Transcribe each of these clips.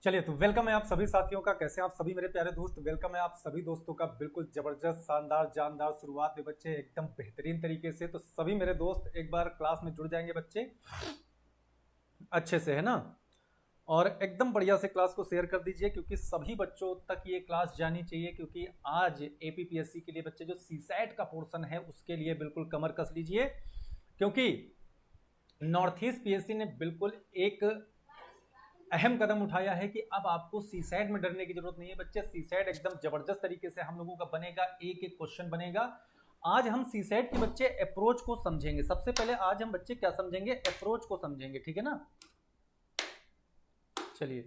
चलिए तो वेलकम है आप सभी साथियों का। कैसे हैं आप सभी मेरे प्यारे दोस्त? वेलकम है आप सभी दोस्तों का। बिल्कुल जबरदस्त शानदार जानदार शुरुआत में बच्चे एकदम बेहतरीन तरीके से। तो सभी मेरे दोस्त एक बार क्लास में जुड़ जाएंगे बच्चे अच्छे से, है ना। और एकदम बढ़िया से क्लास को शेयर कर दीजिए क्योंकि सभी बच्चों तक ये क्लास जानी चाहिए। क्योंकि आज एपीपीएससी के लिए बच्चे जो सीसैट का पोर्शन है उसके लिए बिल्कुल कमर कस लीजिए, क्योंकि नॉर्थ ईस्ट पीएससी ने बिल्कुल एक अहम कदम उठाया है कि अब आपको सीसैट में डरने की जरूरत नहीं है बच्चे। सीसैट एकदम जबरदस्त तरीके से हम लोगों का बनेगा, एक एक क्वेश्चन बनेगा। आज हम सीसैट के बच्चे अप्रोच को समझेंगे। सबसे पहले आज हम बच्चे क्या समझेंगे? अप्रोच को समझेंगे, ठीक है ना। चलिए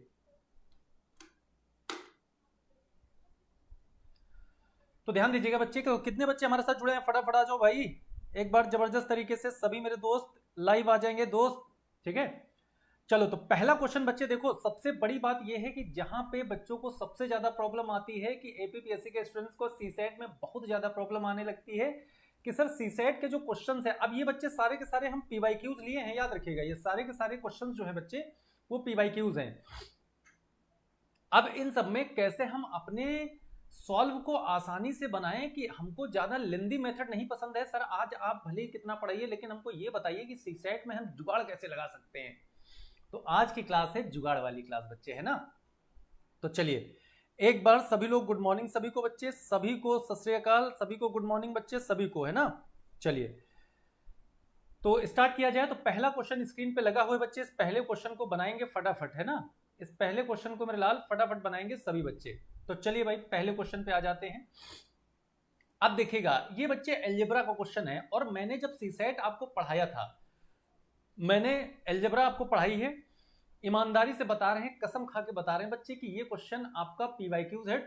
तो ध्यान दीजिएगा बच्चे कि कितने बच्चे हमारे साथ जुड़े हैं। फटाफट आ जाओ भाई, एक बार जबरदस्त तरीके से सभी मेरे दोस्त लाइव आ जाएंगे दोस्त, ठीक है। चलो तो पहला क्वेश्चन बच्चे देखो, सबसे बड़ी बात यह है कि जहां पे बच्चों को सबसे ज्यादा प्रॉब्लम आती है कि एपीपीएससी के स्टूडेंट्स को सीसैट में बहुत ज्यादा प्रॉब्लम आने लगती है कि सर सीसैट के जो क्वेश्चंस है, अब ये बच्चे सारे के सारे हम पीवाईक्यूज लिए हैं, याद रखिएगा ये सारे के सारे क्वेश्चंस जो है बच्चे वो पीवाईक्यूज हैं। अब इन सब में कैसे हम अपने सॉल्व को आसानी से बनाएं कि हमको ज्यादा लेंदी मेथड नहीं पसंद है। सर आज आप भले ही कितना पढ़ाइए लेकिन हमको ये बताइए कि सीसैट में हम जुगाड़ कैसे लगा सकते हैं। तो आज की क्लास है जुगाड़ वाली क्लास बच्चे, है ना। तो चलिए एक बार सभी लोग गुड मॉर्निंग सभी को बच्चे, सभी को सत श्री अकाल, सभी को गुड मॉर्निंग बच्चे, सभी को, है ना। चलिए तो स्टार्ट किया जाए। तो पहला क्वेश्चन स्क्रीन पे लगा हुआ है बच्चे, इस पहले क्वेश्चन को बनाएंगे फटाफट, है ना। इस पहले क्वेश्चन को मेरे लाल फटाफट बनाएंगे सभी बच्चे। तो चलिए भाई पहले क्वेश्चन पे आ जाते हैं। अब देखिएगा ये बच्चे अलजेब्रा का क्वेश्चन है और मैंने जब सीसैट आपको पढ़ाया था, मैंने अलजेब्रा आपको पढ़ाई है, ईमानदारी से बता रहे हैं, कसम खा के बता रहे हैं बच्चे कि ये क्वेश्चन आपका पीवाईक्यूज है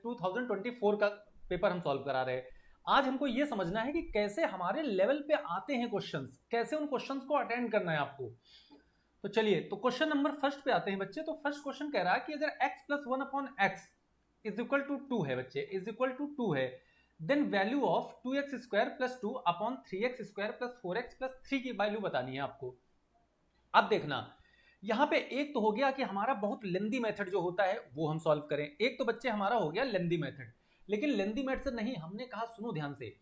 2024 का पेपर हम सॉल्व करा रहे हैं। आज हमको ये समझना है कि कैसे हमारे लेवल पे आते हैं क्वेश्चंस, कैसे उन क्वेश्चंस को अटेंड करना है आपको। तो चलिए तो क्वेश्चन नंबर फर्स्ट पे आते हैं बच्चे। तो फर्स्ट क्वेश्चन कह रहा है कि अगर x plus 1/x is equal to 2 है बच्चे, इज इक्वल टू 2 है, then value of 2x square plus 2 upon 3x square plus 4x plus 3 की वैल्यू बतानी है आपको। अब देखना यहां पे एक तो हो गया कि हमारा बहुत लेंदी मेथड जो होता है वो हम सॉल्व करें। एक तो बच्चे हमारा हो गया लेंदी मेथड, लेकिन लेंदी मेथड नहीं, हमने कहा सुनो ध्यान से,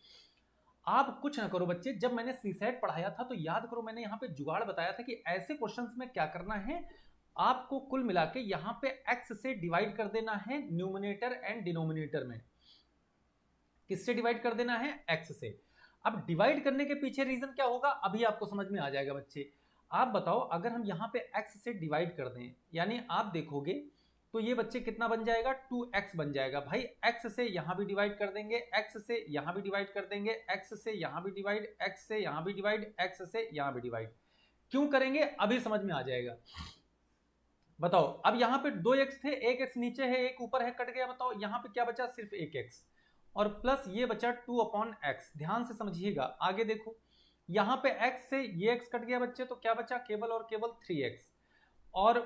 आप कुछ ना करो बच्चे। जब मैंने सीसैट पढ़ाया था तो याद करो मैंने यहाँ पे जुगाड़ बताया था कि ऐसे क्वेश्चंस में क्या करना है, आपको कुल मिला के यहाँ पे x से डिवाइड कर देना है न्यूमिनेटर एंड डिनोमिनेटर में। किससे डिवाइड कर देना है? x से। अब डिवाइड करने के पीछे रीजन क्या होगा अभी आपको समझ में आ जाएगा बच्चे। आप बताओ अगर हम यहाँ पे x से डिवाइड कर दें, यानी आप देखोगे तो ये बच्चे कितना बन जाएगा? 2x बन जाएगा भाई। x से यहां भी डिवाइड कर देंगे, x से यहां भी डिवाइड कर देंगे, x से यहां भी डिवाइड, x से यहां भी डिवाइड, x से यहां भी डिवाइड। क्यों करेंगे अभी समझ में आ जाएगा। बताओ अब यहां पे 2x थे, एक x नीचे है एक ऊपर है, कट गया। बताओ यहां पे क्या बचा? सिर्फ एक x और प्लस ये बचा 2/x। ध्यान से समझिएगा आगे देखो, यहां पे x से ये x कट गया बच्चे, तो क्या बचा? केवल और केवल 3x और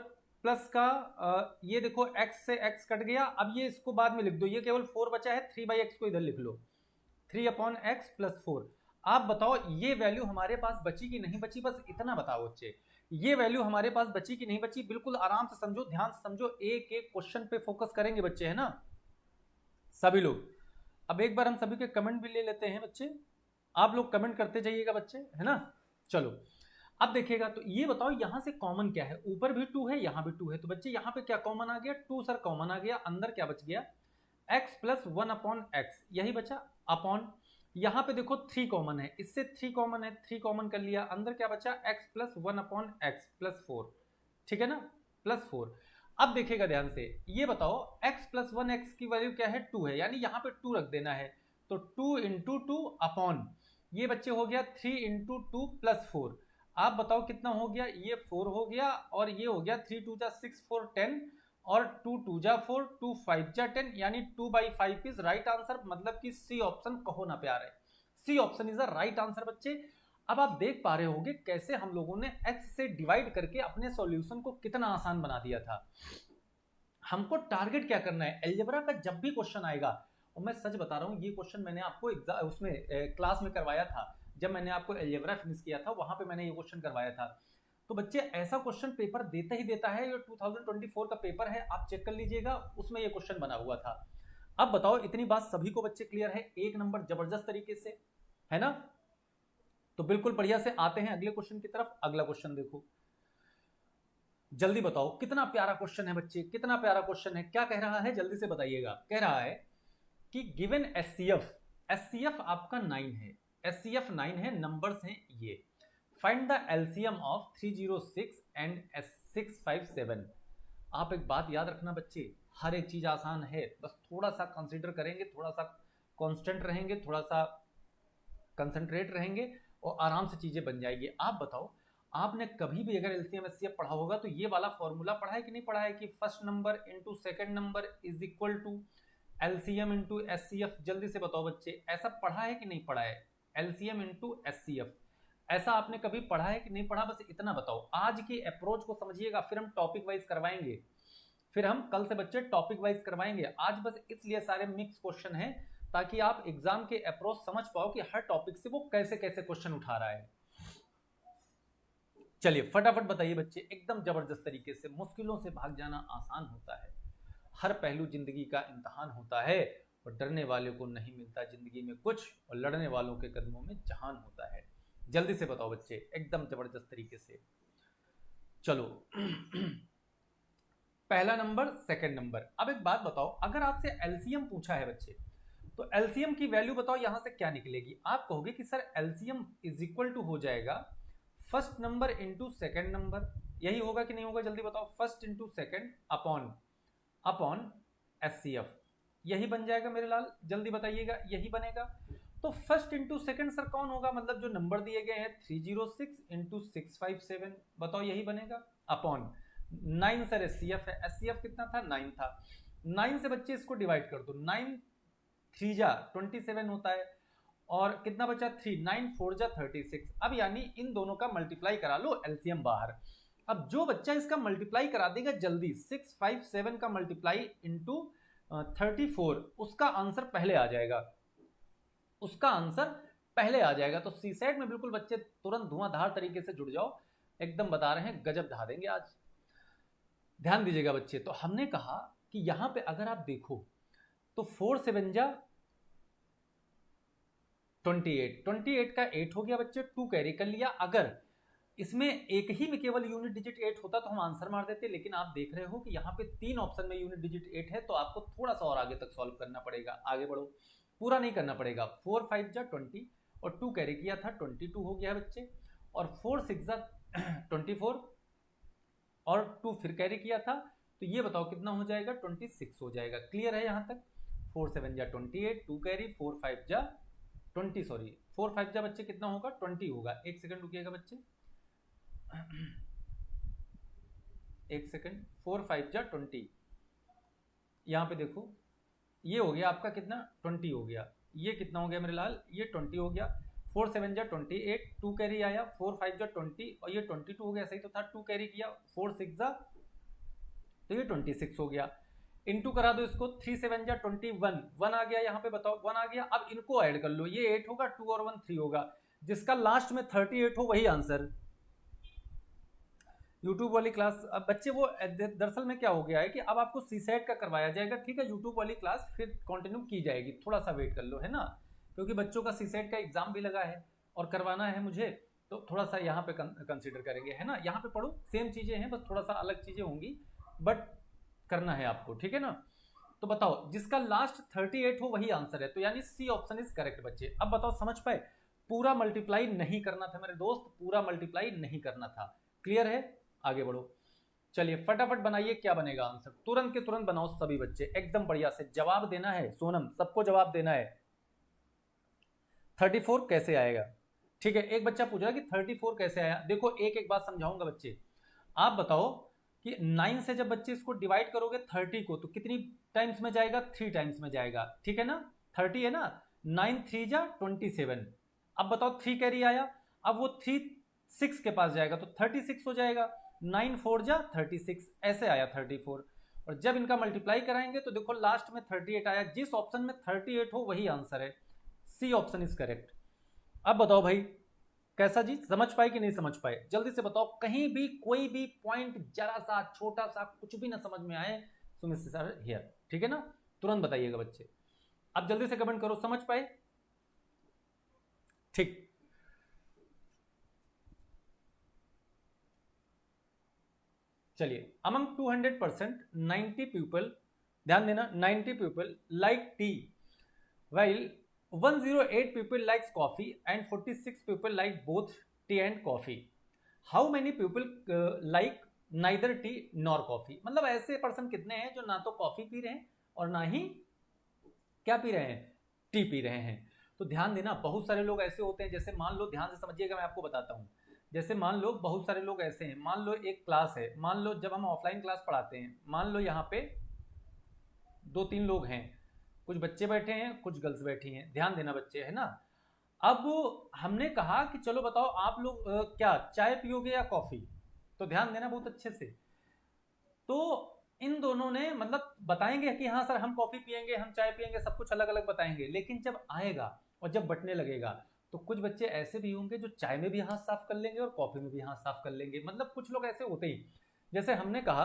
प्लस का ये देखो x से x कट गया। अब ये इसको बाद में लिख दो, ये केवल 4 बचा है, 3/x को इधर लिख लो, 3/x प्लस 4। आप बताओ ये वैल्यू हमारे पास बची कि नहीं बची? बस इतना बताओ बच्चे, ये वैल्यू हमारे पास बची कि नहीं बची? बिल्कुल आराम से समझो, ध्यान से समझो, एक एक क्वेश्चन पे फोकस करेंगे बच्चे, है ना सभी लोग। अब एक बार हम सभी के कमेंट भी ले लेते हैं बच्चे, आप लोग कमेंट करते जाइएगा बच्चे, है ना। चलो अब देखिएगा तो ये बताओ यहां से कॉमन क्या है? ऊपर भी 2 है, यहां भी 2 है, तो बच्चे यहां पे क्या कॉमन आ गया? 2 सर कॉमन आ गया। अंदर क्या बच गया? x प्लस 1/x, यही बचा। अपॉन यहां पे देखो 3 कॉमन है, इससे 3 कॉमन है, 3 कॉमन कर लिया। अंदर क्या बचा? x प्लस 1/x प्लस 4, ठीक है ना, प्लस 4। अब देखिएगा ध्यान से, ये बताओ x प्लस 1x की वैल्यू क्या है? 2 है, यानी यहां पे 2 रख देना है। तो 2 इंटू 2 अपॉन ये बच्चे हो गया 3 इंटू 2 प्लस 4। आप बताओ कितना हो गया? ये 4 हो गया और ये हो गया 3 2 जा 6 4 10 और 2 2 जा 4 2 5 जा 10, यानी 2/5 इज राइट आंसर। मतलब कि सी ऑप्शन कहो ना प्यारे, C option is a right answer बच्चे। अब आप देख पा रहे होंगे कैसे हम लोगों ने x से डिवाइड करके अपने सॉल्यूशन को कितना आसान बना दिया था। हमको टारगेट क्या करना है? अलजेब्रा का जब भी क्वेश्चन आएगा, और मैं सच बता रहा हूं ये क्वेश्चन मैंने आपको उसमें क्लास में करवाया था, जब मैंने आपको अलजेब्रा फिनिश किया था वहां पे मैंने ये क्वेश्चन करवाया था। तो बच्चे ऐसा क्वेश्चन पेपर देता ही देता है, ये 2024 का पेपर है, आप चेक कर लीजिएगा, उसमें ये क्वेश्चन बना हुआ था। अब बताओ, इतनी बात सभी को बच्चे क्लियर है, एक नंबर जबरदस्त तरीके से, है ना? तो बिल्कुल बढ़िया से आते हैं अगले क्वेश्चन की तरफ। अगला क्वेश्चन देखो, जल्दी बताओ, कितना प्यारा क्वेश्चन है बच्चे, कितना प्यारा क्वेश्चन है। क्या कह रहा है, जल्दी से बताइएगा। कह रहा है कि गिवन एचसीएफ आपका 9 है, एचसीएफ 9 है, नंबर्स हैं ये। Find the LCM of 306 and 657। आप एक बात याद रखना बच्चे, हर एक चीज आसान है, बस थोड़ा सा कंसीडर करेंगे, थोड़ा सा कांस्टेंट रहेंगे, थोड़ा सा कंसंट्रेट रहेंगे और आराम से चीजें बन जाएगी। आप बताओ, आपने कभी भी अगर एलसीएम एचसीएफ पढ़ा होगा तो ये वाला फॉर्मूला पढ़ा है कि नहीं पढ़ा है, कि first number into second number is equal to LCM into HCF. जल्दी से बताओ बच्चे, ऐसा पढ़ा है कि नहीं पढ़ा है? एलसीएम इनटू एचसीएफ ऐसा आपने कभी पढ़ा है कि नहीं पढ़ा? बस इतना बताओ। आज की अप्रोच को समझिएगा, फिर हम टॉपिक वाइज करवाएंगे, फिर हम कल से बच्चे टॉपिक वाइज करवाएंगे। आज बस इसलिए सारे मिक्स क्वेश्चन हैं ताकि आप एग्जाम के अप्रोच समझ पाओ कि हर टॉपिक से वो कैसे कैसे क्वेश्चन उठा रहा है। चलिए फटाफट बताइए बच्चे, एकदम जबरदस्त तरीके से। मुश्किलों से भाग जाना आसान होता है, हर पहलू जिंदगी का इम्तिहान होता है, और डरने वाले को नहीं मिलता जिंदगी में कुछ, और लड़ने वालों के कदमों में जहान होता है। जल्दी से बताओ बच्चे, एकदम जबरदस्त तरीके से। चलो पहला नंबर, सेकंड नंबर। अब एक बात बताओ, अगर आपसे एलसीएम पूछा है बच्चे, तो एलसीएम की वैल्यू बताओ यहां से क्या निकलेगी। आप कहोगे कि sir LCM is equal to हो जाएगा first number into second number, यही होगा कि नहीं होगा? जल्दी बताओ। First into second upon HCF, यही बन जाएगा मेरे लाल, जल्दी बताइएगा, यही बनेगा। तो फर्स्ट इंटू सेकेंड सर कौन होगा? मतलब जो नंबर दिए गए हैं 306 इंटू 657, बताओ यही बनेगा। अपॉन 9 सर एचसीएफ है, एचसीएफ कितना था? 9 था। 9 से बच्चे इसको डिवाइड कर दो, 9 3 जा 27 होता है, और कितना बचा? 3, 9 4 जा 36। अब यानी इन दोनों का मल्टीप्लाई करा लो, एलसीएम बाहर। अब जो बच्चा इसका मल्टीप्लाई करा देगा जल्दी, 657 का मल्टीप्लाई इंटू 34, उसका आंसर पहले आ जाएगा, उसका आंसर पहले आ जाएगा। तो सी सेट में बिल्कुल बच्चे तुरंत धुआंधार तरीके से जुड़ जाओ, एकदम बता रहे हैं, गजब ढा देंगे आज। ध्यान दीजिएगा बच्चे, तो हमने कहा कि यहां पे अगर आप देखो तो 4 7 जा 28, 28 का 8 हो गया बच्चे, 2 कैरी कर लिया। अगर इसमें एक ही में केवल यूनिट डिजिट 8 होता तो हम आंसर मार देते, लेकिन आप देख रहे हो कि यहाँ पे 3 ऑप्शन में यूनिट डिजिट 8 है, तो आपको थोड़ा सा और आगे तक सॉल्व करना पड़ेगा। आगे बढ़ो, पूरा नहीं करना पड़ेगा। 4 5 जा 20 और 2 कैरी किया था, 22 हो गया बच्चे, और 4 6 जा 24 और 2 फिर कैरी किया था, तो ये बताओ कितना हो जाएगा? 26 हो जाएगा। क्लियर है यहाँ तक? 4 7 जा 28, 2 कैरी, 4 5 जा 20, सॉरी 4 5 जा बच्चे कितना होगा? 20 होगा। एक सेकंड रुकिएगा बच्चे, एक सेकंड, 4 5 जा 20, यहाँ पे देखो ये हो गया आपका कितना? 20 हो गया। ये कितना हो गया मेरे लाल? ये 20 हो गया। 4 7 जा 28, 2 कैरी आया, 4 5 जा 20 और ये 22 हो गया, सही तो था। 2 कैरी किया, 4 6 जा, तो ये 26 हो गया। इनटू करा दो इसको, 3 7 जा 21, 1 आ गया यहाँ पे, बताओ 1 आ गया। अब इनको ऐड कर लो, ये 8 होगा, 2 और 1 3 होगा, जिसका लास्ट में 38 हो वही आंसर। यूट्यूब वाली क्लास, अब बच्चे वो दरअसल में क्या हो गया है कि अब आपको सी सेट का करवाया जाएगा, ठीक है? यूट्यूब वाली क्लास फिर कंटिन्यू की जाएगी, थोड़ा सा वेट कर लो, है ना? क्योंकि बच्चों का सी सेट का एग्जाम भी लगा है और करवाना है मुझे, तो थोड़ा सा यहाँ पे कंसीडर करेंगे, है ना? यहाँ पे पढ़ो, सेम चीजें हैं, बस थोड़ा सा अलग चीजें होंगी, बट करना है आपको, ठीक है ना? तो बताओ, जिसका लास्ट 38 हो वही आंसर है, तो यानी सी ऑप्शन इज करेक्ट बच्चे। अब बताओ, समझ पाए? पूरा मल्टीप्लाई नहीं करना था मेरे दोस्त, पूरा मल्टीप्लाई नहीं करना था। क्लियर है? आगे बढ़ो, चलिए फटाफट बनाइए, क्या बनेगा आंसर? तुरंत के तुरंत बनाओ सभी बच्चे, एकदम बढ़िया से जवाब देना है। सोनम, सबको जवाब देना है। 34 कैसे आएगा? ठीक है, एक बच्चा पूछ रहा है कि 34 कैसे आया। देखो एक एक बात समझाऊंगा बच्चे। आप बताओ कि 9 से जब बच्चे इसको डिवाइड करोगे 30 को, तो कितनी टाइम्स में जाएगा? 3 टाइम्स में जाएगा, ठीक है ना? 30 है ना, 9 3 जा 27। अब बताओ 3 कैरी आया, अब वो 3 6 के पास जाएगा तो 36 हो जाएगा। 9 4 जा 36, ऐसे आया 34। और जब इनका मल्टीप्लाई कराएंगे तो देखो लास्ट में 38 आया। जिस ऑप्शन में 38 हो वही आंसर है, सी ऑप्शन इज करेक्ट। अब बताओ भाई, कैसा जी, समझ पाए कि नहीं समझ पाए? जल्दी से बताओ, कहीं भी कोई भी पॉइंट जरा सा छोटा सा कुछ भी ना समझ में आए, सुमित सर हियर, ठीक है ना? तुरंत बताइएगा बच्चे। अब जल्दी से कमेंट करो, समझ पाए? ठीक, चलिए। अमंग 200% 90 पीपल, ध्यान देना, 90 people like T while 108 people likes coffee and 46 people like both tea and coffee. How many people like neither tea nor coffee? मतलब ऐसे पर्सन कितने हैं जो ना तो कॉफी पी रहे हैं और ना ही क्या पी रहे हैं, टी पी रहे हैं। तो ध्यान देना, बहुत सारे लोग ऐसे होते हैं, जैसे मान लो, ध्यान से समझिएगा, मैं आपको बताता हूँ। जैसे मान लो बहुत सारे लोग ऐसे हैं, मान लो एक क्लास है, मान लो जब हम ऑफलाइन क्लास पढ़ाते हैं, मान लो यहाँ पे 2-3 लोग हैं, कुछ बच्चे बैठे हैं, कुछ गर्ल्स बैठी हैं, ध्यान देना बच्चे, है ना? अब हमने कहा कि चलो बताओ आप लोग क्या चाय पियोगे या कॉफी? तो ध्यान देना बहुत अच्छे से। तो इन दोनों ने मतलब बताएंगे कि हाँ सर हम कॉफी पियेंगे, हम चाय पियेंगे, सब कुछ अलग अलग बताएंगे, लेकिन जब आएगा और जब बटने लगेगा तो कुछ बच्चे ऐसे भी होंगे जो चाय में भी हाथ साफ कर लेंगे और कॉफी में भी हाथ साफ कर लेंगे। मतलब कुछ लोग ऐसे होते ही, जैसे हमने कहा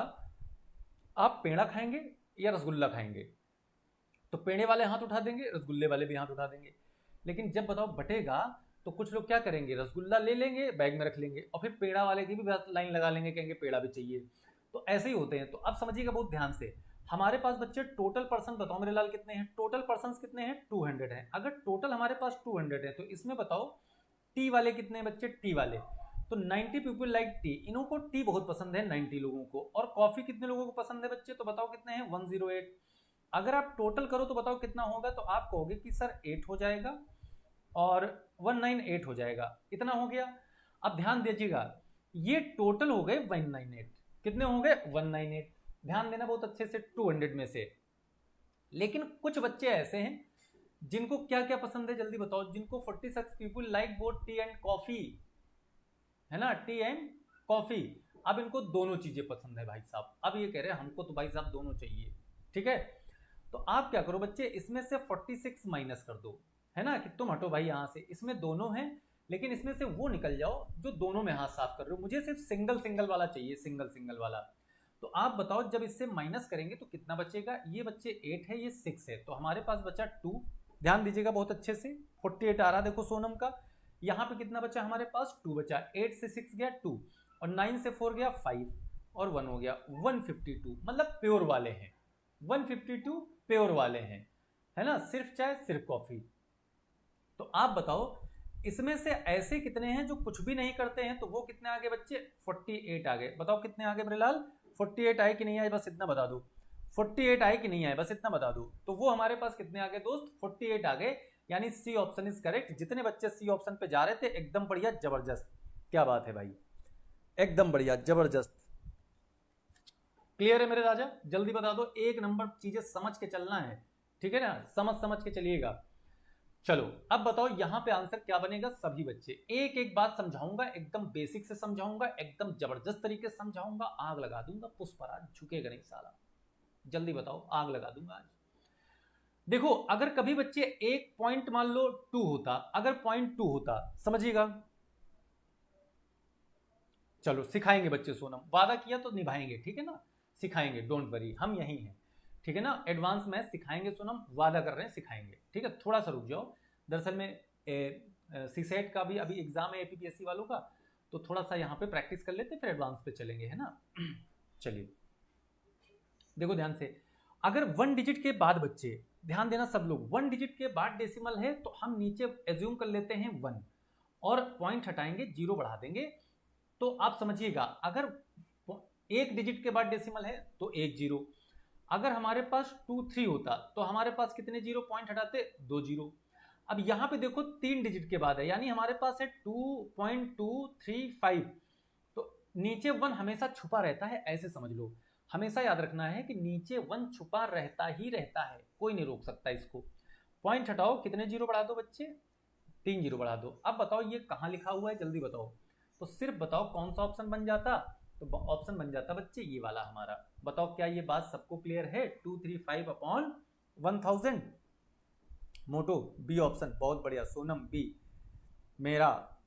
आप पेड़ा खाएंगे या रसगुल्ला खाएंगे, तो पेड़े वाले हाथ उठा देंगे, रसगुल्ले वाले भी हाथ उठा देंगे। लेकिन जब बताओ बटेगा तो कुछ लोग क्या करेंगे, रसगुल्ला ले लेंगे, बैग में रख लेंगे, और फिर पेड़ा वाले की भी लाइन लगा लेंगे, कहेंगे पेड़ा भी चाहिए। तो ऐसे ही होते हैं। तो अब समझिएगा बहुत ध्यान से, हमारे पास बच्चे टोटल पर्सन बताओ मेरे लाल कितने हैं? टोटल पर्सन कितने हैं? 200 हैं। अगर टोटल हमारे पास 200 है तो इसमें बताओ टी वाले कितने हैं बच्चे? टी वाले तो 90 पीपल लाइक टी, इन्हों को टी बहुत पसंद है 90 लोगों को। और कॉफी कितने लोगों को पसंद है बच्चे? तो बताओ कितने हैं? 108। अगर आप टोटल करो तो बताओ कितना होगा? तो आप कहोगे कि सर 8 हो जाएगा और 198 हो जाएगा, इतना हो गया। अब ध्यान दीजिएगा, ये टोटल हो गए 198। कितने हो गए? 198। ध्यान देना बहुत अच्छे से, 200 में से। लेकिन कुछ बच्चे ऐसे हैं जिनको क्या क्या पसंद है, जल्दी बताओ। जिनको 46 people like both T and coffee, है ना, टी एंड कॉफी। अब इनको दोनों चीजें पसंद है भाई साहब। अब ये कह रहे हैं हमको तो भाई साहब दोनों चाहिए, ठीक है? तो आप क्या करो बच्चे, इसमें से 46 माइनस कर दो, है ना, कि तुम हटो भाई यहां से। इसमें दोनों हैं, लेकिन इसमें से वो निकल जाओ जो दोनों में हाथ साफ कर रहे हो। मुझे सिर्फ सिंगल सिंगल वाला चाहिए, सिंगल सिंगल वाला। तो आप बताओ जब इससे माइनस करेंगे तो कितना बचेगा? ये बच्चे 8 है, ये 6 है, तो हमारे पास बचा 2। ध्यान दीजिएगा बहुत अच्छे से, 48 आ रहा देखो सोनम का। यहाँ पे कितना बचा हमारे पास? 2 बचा। 8 से 6 गया 2, और 9 से 4 गया 5, और 1 हो गया 152। मतलब प्योर वाले हैं, 152 प्योर वाले हैं, है ना, सिर्फ चाय सिर्फ कॉफी। तो आप बताओ इसमें से ऐसे कितने हैं जो कुछ भी नहीं करते हैं? तो वो कितने आगे बच्चे? 48 आ गए। बताओ कितने आगे मेरे लाल? 48 आए कि नहीं आए, बस इतना बता दो। 48 आए कि नहीं आए, बस इतना बता दो। तो वो हमारे पास कितने आ गए दोस्त? 48 आ गए। यानी सी ऑप्शन इज करेक्ट। जितने बच्चे सी ऑप्शन पे जा रहे थे एकदम बढ़िया, जबरदस्त, क्या बात है भाई, एकदम बढ़िया, जबरदस्त। क्लियर है मेरे राजा? जल्दी बता दो, एक नंबर चीजें समझ के चलना है, ठीक है ना, समझ समझ के चलिएगा। चलो अब बताओ यहाँ पे आंसर क्या बनेगा? सभी बच्चे एक एक बात समझाऊंगा, एकदम बेसिक से समझाऊंगा, एकदम जबरदस्त तरीके से समझाऊंगा, आग लगा दूंगा। पुष्पराज झुकेगा नहीं साला। जल्दी बताओ, आग लगा दूंगा आज। देखो अगर कभी बच्चे एक पॉइंट मान लो 2 होता, अगर पॉइंट 2 होता, समझिएगा, चलो सिखाएंगे बच्चे सोनम, वादा किया तो निभाएंगे, ठीक है ना, सिखाएंगे, डोंट वरी, हम यहीं हैं, ठीक है ना। एडवांस मैथ सिखाएंगे सोनम, वादा कर रहे हैं सिखाएंगे, ठीक है। थोड़ा सा रुक जाओ, दरअसल में सीसेट का भी अभी एग्जाम है एपीपीएससी वालों का, तो थोड़ा सा यहाँ पे प्रैक्टिस कर लेते, फिर एडवांस पे चलेंगे, है ना। चलिए देखो ध्यान से, अगर 1 डिजिट के बाद बच्चे, ध्यान देना सब लोग, 1 डिजिट के बाद डेसिमल है तो हम नीचे एज्यूम कर लेते हैं 1, और पॉइंट हटाएंगे, 0 बढ़ा देंगे। तो आप समझिएगा, अगर 1 डिजिट के बाद डेसिमल है तो 1 0। अगर हमारे पास 2 3 होता तो हमारे पास कितने 0? पॉइंट हटाते 2 0। अब यहां पे देखो 3 डिजिट के बाद है, यानी हमारे पास है 2.235। तो नीचे 1 हमेशा छुपा रहता है, ऐसे समझ लो, हमेशा याद रखना है कि नीचे 1 छुपा रहता ही रहता है, कोई नहीं रोक सकता इसको। पॉइंट हटाओ, कितने 0 बढ़ा दो बच्चे? 3 0 बढ़ा दो। अब बताओ ये कहां लिखा हुआ है, जल्दी बताओ। तो सिर्फ बताओ कौन सा ऑप्शन बन जाता? तो ऑप्शन बन जाता बच्चे ये वाला हमारा। बताओ क्या ये बात सबको क्लियर है? 235/1000। मोटो बी ऑप्शन, बहुत बढ़िया सोनम, बी मेरा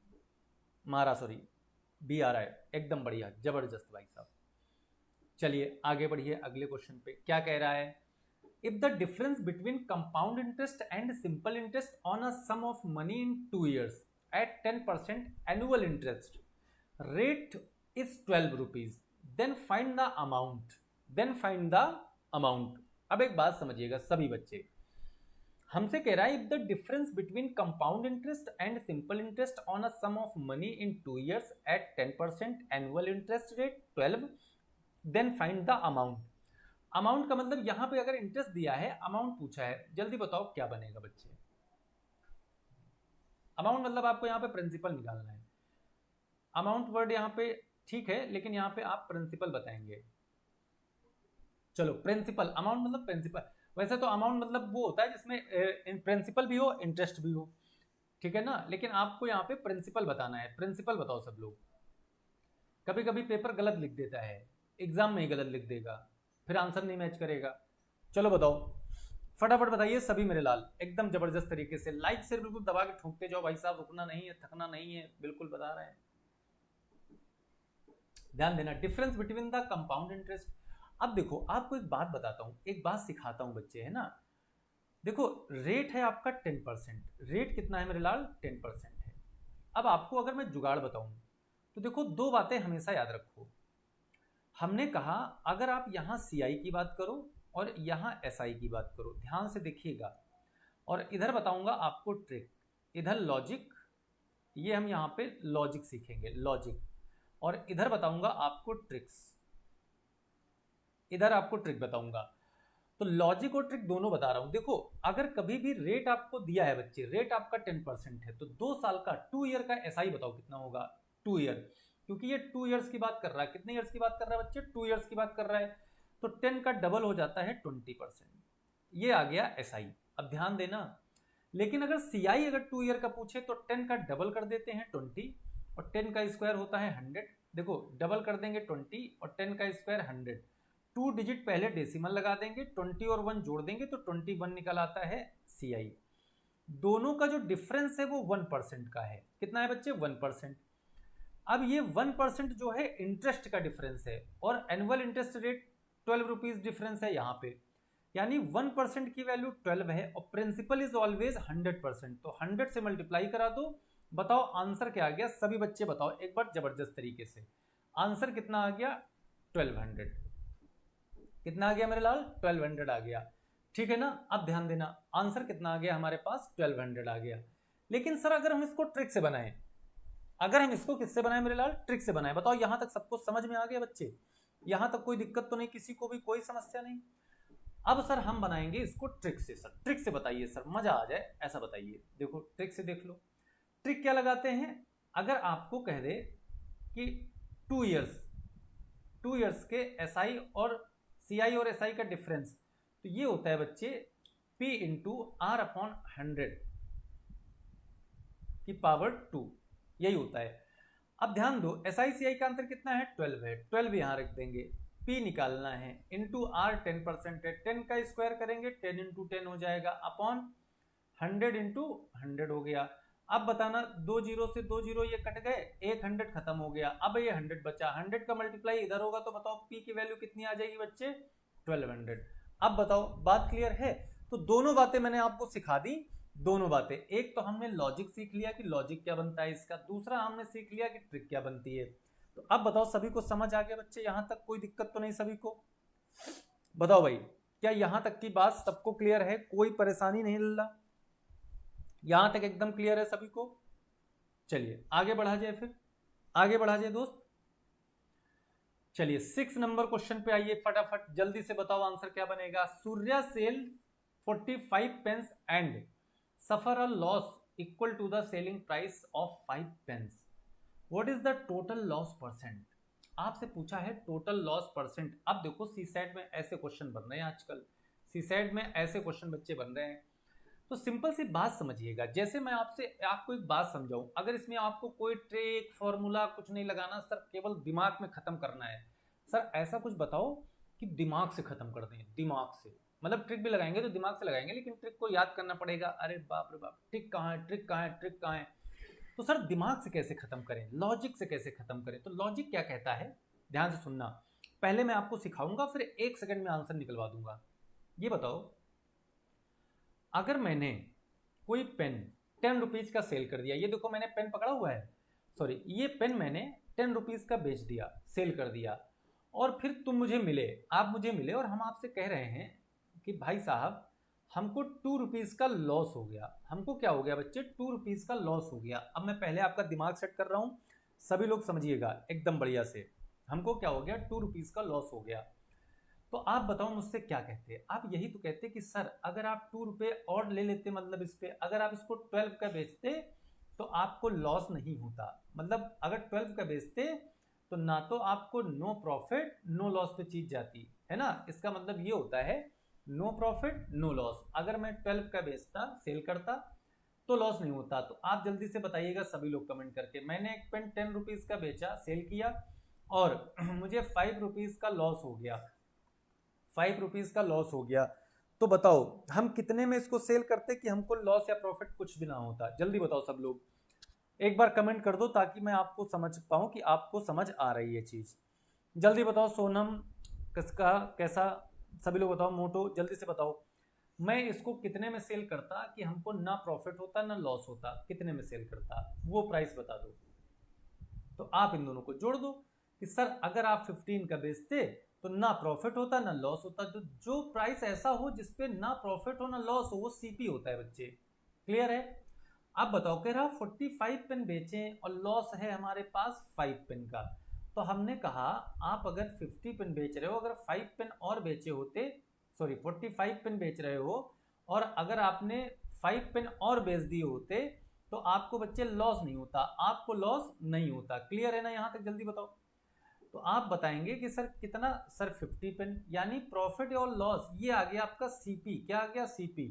मारा, सॉरी बी आ रहा है, एकदम बढ़िया, जबरदस्त भाई साहब। चलिए आगे बढ़िए अगले क्वेश्चन पे। क्या कह रहा है? If the difference between compound interest and simple interest on a sum of money in 2 years at 10% annual interest rate is 12 rupees, then find the amount. अब एक बात समझिएगा सभी बच्चे, हमसे कह रहा है if the difference between compound interest and simple interest on a sum of money in 2 years at 10% annual interest rate 12, then find the amount. Amount का मतलब यहां पे अगर इंटरेस्ट दिया है, अमाउंट पूछा है, जल्दी बताओ क्या बनेगा बच्चे? अमाउंट मतलब आपको यहां पे प्रिंसिपल निकालना है। अमाउंट वर्ड यहां पे ठीक है, लेकिन यहां पे आप प्रिंसिपल बताएंगे। चलो प्रिंसिपल, अमाउंट मतलब प्रिंसिपल। वैसे तो अमाउंट मतलब वो होता है जिसमें प्रिंसिपल भी हो इंटरेस्ट भी हो, ठीक है ना, लेकिन आपको यहाँ पे प्रिंसिपल बताना है। प्रिंसिपल बताओ सब लोग। कभी कभी पेपर गलत लिख देता है, एग्जाम में ही गलत लिख देगा, फिर आंसर नहीं मैच करेगा। चलो बताओ, फटाफट बताइए सभी मेरे लाल, एकदम जबरदस्त तरीके से। लाइक से बिल्कुल दबा के ठोकते जाओ भाई साहब, रुकना नहीं है, थकना नहीं है, बिल्कुल बता रहे हैं। ध्यान देना, difference between the compound interest. अब देखो आपको एक बात बताता हूं, एक बात सिखाता हूं बच्चे, है ना। देखो रेट है आपका 10%, रेट कितना है मेरे लाल? 10% है। अब आपको अगर मैं जुगाड़ बताऊं तो देखो दो बातें हमेशा याद रखो। हमने कहा अगर आप यहां सीआई की बात करो और यहां एसआई की बात करो, ध्यान से देखिएगा, और इधर बताऊंगा आपको ट्रिक, इधर लॉजिक, ये हम यहां पे लॉजिक सीखेंगे, लॉजिक, और इधर बताऊंगा आपको ट्रिक्स, इधर आपको ट्रिक बताऊंगा। तो लॉजिक और ट्रिक दोनों बता रहा हूं। देखो अगर कभी भी रेट आपको दिया है बच्चे, रेट आपका 10% है, तो 2 साल का 2 ईयर का एसआई बताओ कितना होगा? 2 ईयर, क्योंकि ये 2 ईयर्स की बात कर रहा है। कितने ईयर्स की बात कर रहा है बच्चे? 2 ईयर्स की बात कर रहा है। तो 10 का डबल हो जाता है 20%, ये आ गया एसआई। अब ध्यान देना, लेकिन अगर सीआई अगर 2 ईयर का पूछे तो 10 का डबल कर देते हैं 20, और 10 का स्क्वायर होता है 100। देखो डबल कर देंगे 20 और 10 का स्क्वायर 100, 2 डिजिट पहले डेसिमल लगा देंगे, 20 और 1 जोड़ देंगे तो 21 निकल आता है सीआई। दोनों का जो डिफरेंस है वो 1% का है। कितना है बच्चे? 1%। अब ये 1% जो है इंटरेस्ट का डिफरेंस है, और annual interest rate 12 rupees difference है यहाँ पे, यानी 1% की वैल्यू 12 है, और प्रिंसिपल इज ऑलवेज 100%, तो 100 से मल्टीप्लाई करा दो। बताओ आंसर क्या आ गया? सभी बच्चे बताओ एक बार जबरदस्त तरीके से, आंसर कितना आ गया? 1200। कितना आ गया मेरे लाल? 1200 आ गया, ठीक है ना। अब ध्यान देना, आंसर कितना आ गया हमारे पास? 1200 आ गया। लेकिन सर अगर हम इसको ट्रिक से बनाएं, अगर हम इसको किससे बनाएं मेरे लाल? ट्रिक से बनाएं। बताओ यहां तक सबको समझ में आ गया बच्चे? यहां तक कोई दिक्कत तो नहीं, किसी को भी कोई समस्या नहीं? अब सर हम बनाएंगे इसको ट्रिक से। सर ट्रिक से बताइए सर, मजा आ जाए ऐसा बताइए। देखो ट्रिक से देख लो, ट्रिक क्या लगाते हैं? अगर आपको कह दे कि 2 ईयर्स के एसआई और सीआई और एसआई का डिफरेंस, तो ये होता है बच्चे P इंटू आर अपॉन 100 की पावर 2, यही होता है। अब ध्यान दो, एसआई सीआई का अंतर कितना है? 12 है, 12 यहां रख देंगे, P निकालना है, इंटू आर 10% है, 10 का स्क्वायर करेंगे 10 इंटू 10 हो जाएगा, अपॉन 100 इंटू 100 हो गया। अब बताना, 2 जीरो से 2 जीरो ये कट गए, एक 100 खत्म हो गया, अब ये 100 बचा, 100 का मल्टीप्लाई इधर होगा तो बताओ P की वैल्यू कितनी आ जाएगी बच्चे? 1200। अब बताओ बात क्लियर है? तो दोनों बातें मैंने आपको सिखा दी, दोनों बातें। एक तो हमने लॉजिक सीख लिया कि लॉजिक क्या बनता है इसका, दूसरा हमने सीख लिया कि ट्रिक क्या बनती है। तो अब बताओ सभी को समझ आ गया बच्चे? यहां तक कोई दिक्कत तो नहीं सभी को? बताओ भाई, क्या यहां तक की बात सबको क्लियर है? कोई परेशानी नहीं लल्ला? यहां तक एकदम क्लियर है सभी को? चलिए आगे बढ़ा जाए, फिर आगे बढ़ा जाए दोस्त। चलिए 6 नंबर क्वेश्चन पे आइए, फटाफट जल्दी से बताओ आंसर क्या बनेगा। Surya sell 45 pence and suffer a loss equal to the selling price of 5 pence, what is the total loss percent? आपसे पूछा है टोटल लॉस परसेंट। अब देखो सीसैट में ऐसे क्वेश्चन बन रहे हैं आजकल, सीसैट में ऐसे क्वेश्चन बच्चे बन रहे हैं। तो सिंपल सी बात समझिएगा, जैसे मैं आपको एक बात समझाऊं, अगर इसमें आपको कोई ट्रिक फॉर्मूला कुछ नहीं लगाना सर, केवल दिमाग में खत्म करना है। सर ऐसा कुछ बताओ कि दिमाग से खत्म कर दें, दिमाग से, मतलब ट्रिक भी लगाएंगे तो दिमाग से लगाएंगे, लेकिन ट्रिक को याद करना पड़ेगा। अरे बाप रे बाप, ट्रिक कहाँ है, ट्रिक कहाँ है, ट्रिक कहाँ है? तो सर दिमाग से कैसे खत्म करें, लॉजिक से कैसे खत्म करें? तो लॉजिक क्या कहता है, ध्यान से सुनना। पहले मैं आपको सिखाऊंगा, फिर 1 सेकंड में आंसर निकलवा दूंगा। ये बताओ, अगर मैंने कोई पेन 10 रुपीज का सेल कर दिया, ये देखो मैंने पेन पकड़ा हुआ है, सॉरी ये पेन मैंने 10 रुपीज का बेच दिया, सेल कर दिया, और फिर तुम मुझे मिले, आप मुझे मिले और हम आपसे कह रहे हैं कि भाई साहब हमको 2 रुपीज का लॉस हो गया। हमको क्या हो गया बच्चे? 2 रुपीज का लॉस हो गया। अब मैं पहले आपका दिमाग सेट कर रहा हूं, सभी लोग समझिएगा एकदम बढ़िया से। हमको क्या हो गया? 2 रुपीज का लॉस हो गया। तो आप बताओ मुझसे क्या कहते हैं? आप यही तो कहते कि सर अगर आप 2 रुपए और ले लेते, मतलब इस पे अगर आप इसको 12 का बेचते तो आपको लॉस नहीं होता। मतलब अगर 12 का बेचते तो ना तो आपको नो प्रॉफिट नो लॉस पे चीज जाती है ना। इसका मतलब ये होता है नो प्रॉफिट नो लॉस। अगर मैं 12 का बेचता, सेल करता, तो लॉस नहीं होता। तो आप जल्दी से बताइएगा सभी लोग कमेंट करके, मैंने एक पेन 10 रुपीज का बेचा, सेल किया, और मुझे 5 रुपीज का लॉस हो गया, 5 रुपीज का लॉस हो गया। तो बताओ हम कितने में इसको सेल करते कि हमको लॉस या प्रॉफिट कुछ भी ना होता? जल्दी बताओ सब लोग, एक बार कमेंट कर दो ताकि मैं आपको समझ पाऊं कि आपको समझ आ रही है चीज। जल्दी बताओ सोनम, किसका कैसा, सभी लोग बताओ। मोटो जल्दी से बताओ, मैं इसको कितने में सेल करता कि हमको ना प्रॉफिट होता ना लॉस होता? कितने में सेल करता वो प्राइस बता दो। तो आप इन दोनों को जोड़ दो कि सर अगर आप 15 का बेचते तो ना प्रॉफिट होता ना लॉस होता। तो जो प्राइस ऐसा हो जिसपे ना प्रॉफिट हो ना लॉस हो वो सीपी होता है बच्चे। क्लियर है? अब बताओ, कह रहा 45 पेन बेचें और लॉस है हमारे पास 5 पेन का। तो हमने कहा आप अगर 50 पेन बेच रहे हो, अगर 5 पेन और बेचे होते, सॉरी 45 पेन बेच रहे हो और अगर आपने 5 पेन और बेच दिए होते तो आपको बच्चे लॉस नहीं होता, आपको लॉस नहीं होता। क्लियर है ना यहां तक? जल्दी बताओ। तो आप बताएंगे कि सर कितना? सर 50 पेन, यानी प्रॉफिट और लॉस ये आ गया आपका सीपी। क्या आ गया? सीपी।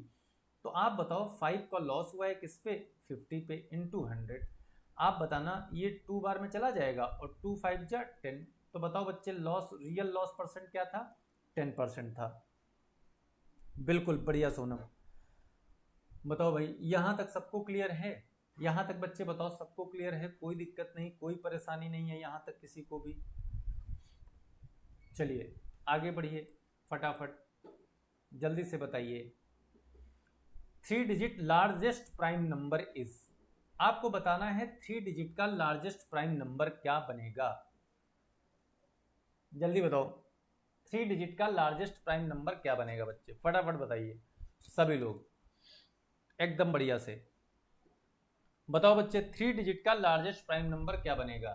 तो आप बताओ 5 का लॉस हुआ है किस पे? 50 पे, इंटू 100। आप बताना ये 2 बार में चला जाएगा और 2 5 जा 10। तो बताओ बच्चे लॉस, रियल लॉस परसेंट क्या था? 10% था। बिल्कुल बढ़िया सोनम। बताओ भाई यहां तक सबको क्लियर है? यहां तक बच्चे बताओ सबको क्लियर है? कोई दिक्कत नहीं, कोई परेशानी नहीं है यहां तक किसी को भी? चलिए आगे बढ़िए फटाफट, जल्दी से बताइए। 3 digit largest prime number is, आपको बताना है 3 डिजिट का लार्जेस्ट प्राइम नंबर क्या बनेगा? जल्दी बताओ 3 डिजिट का लार्जेस्ट प्राइम नंबर क्या बनेगा बच्चे? फटाफट बताइए सभी लोग एकदम बढ़िया से बताओ बच्चे, 3 डिजिट का लार्जेस्ट प्राइम नंबर क्या बनेगा?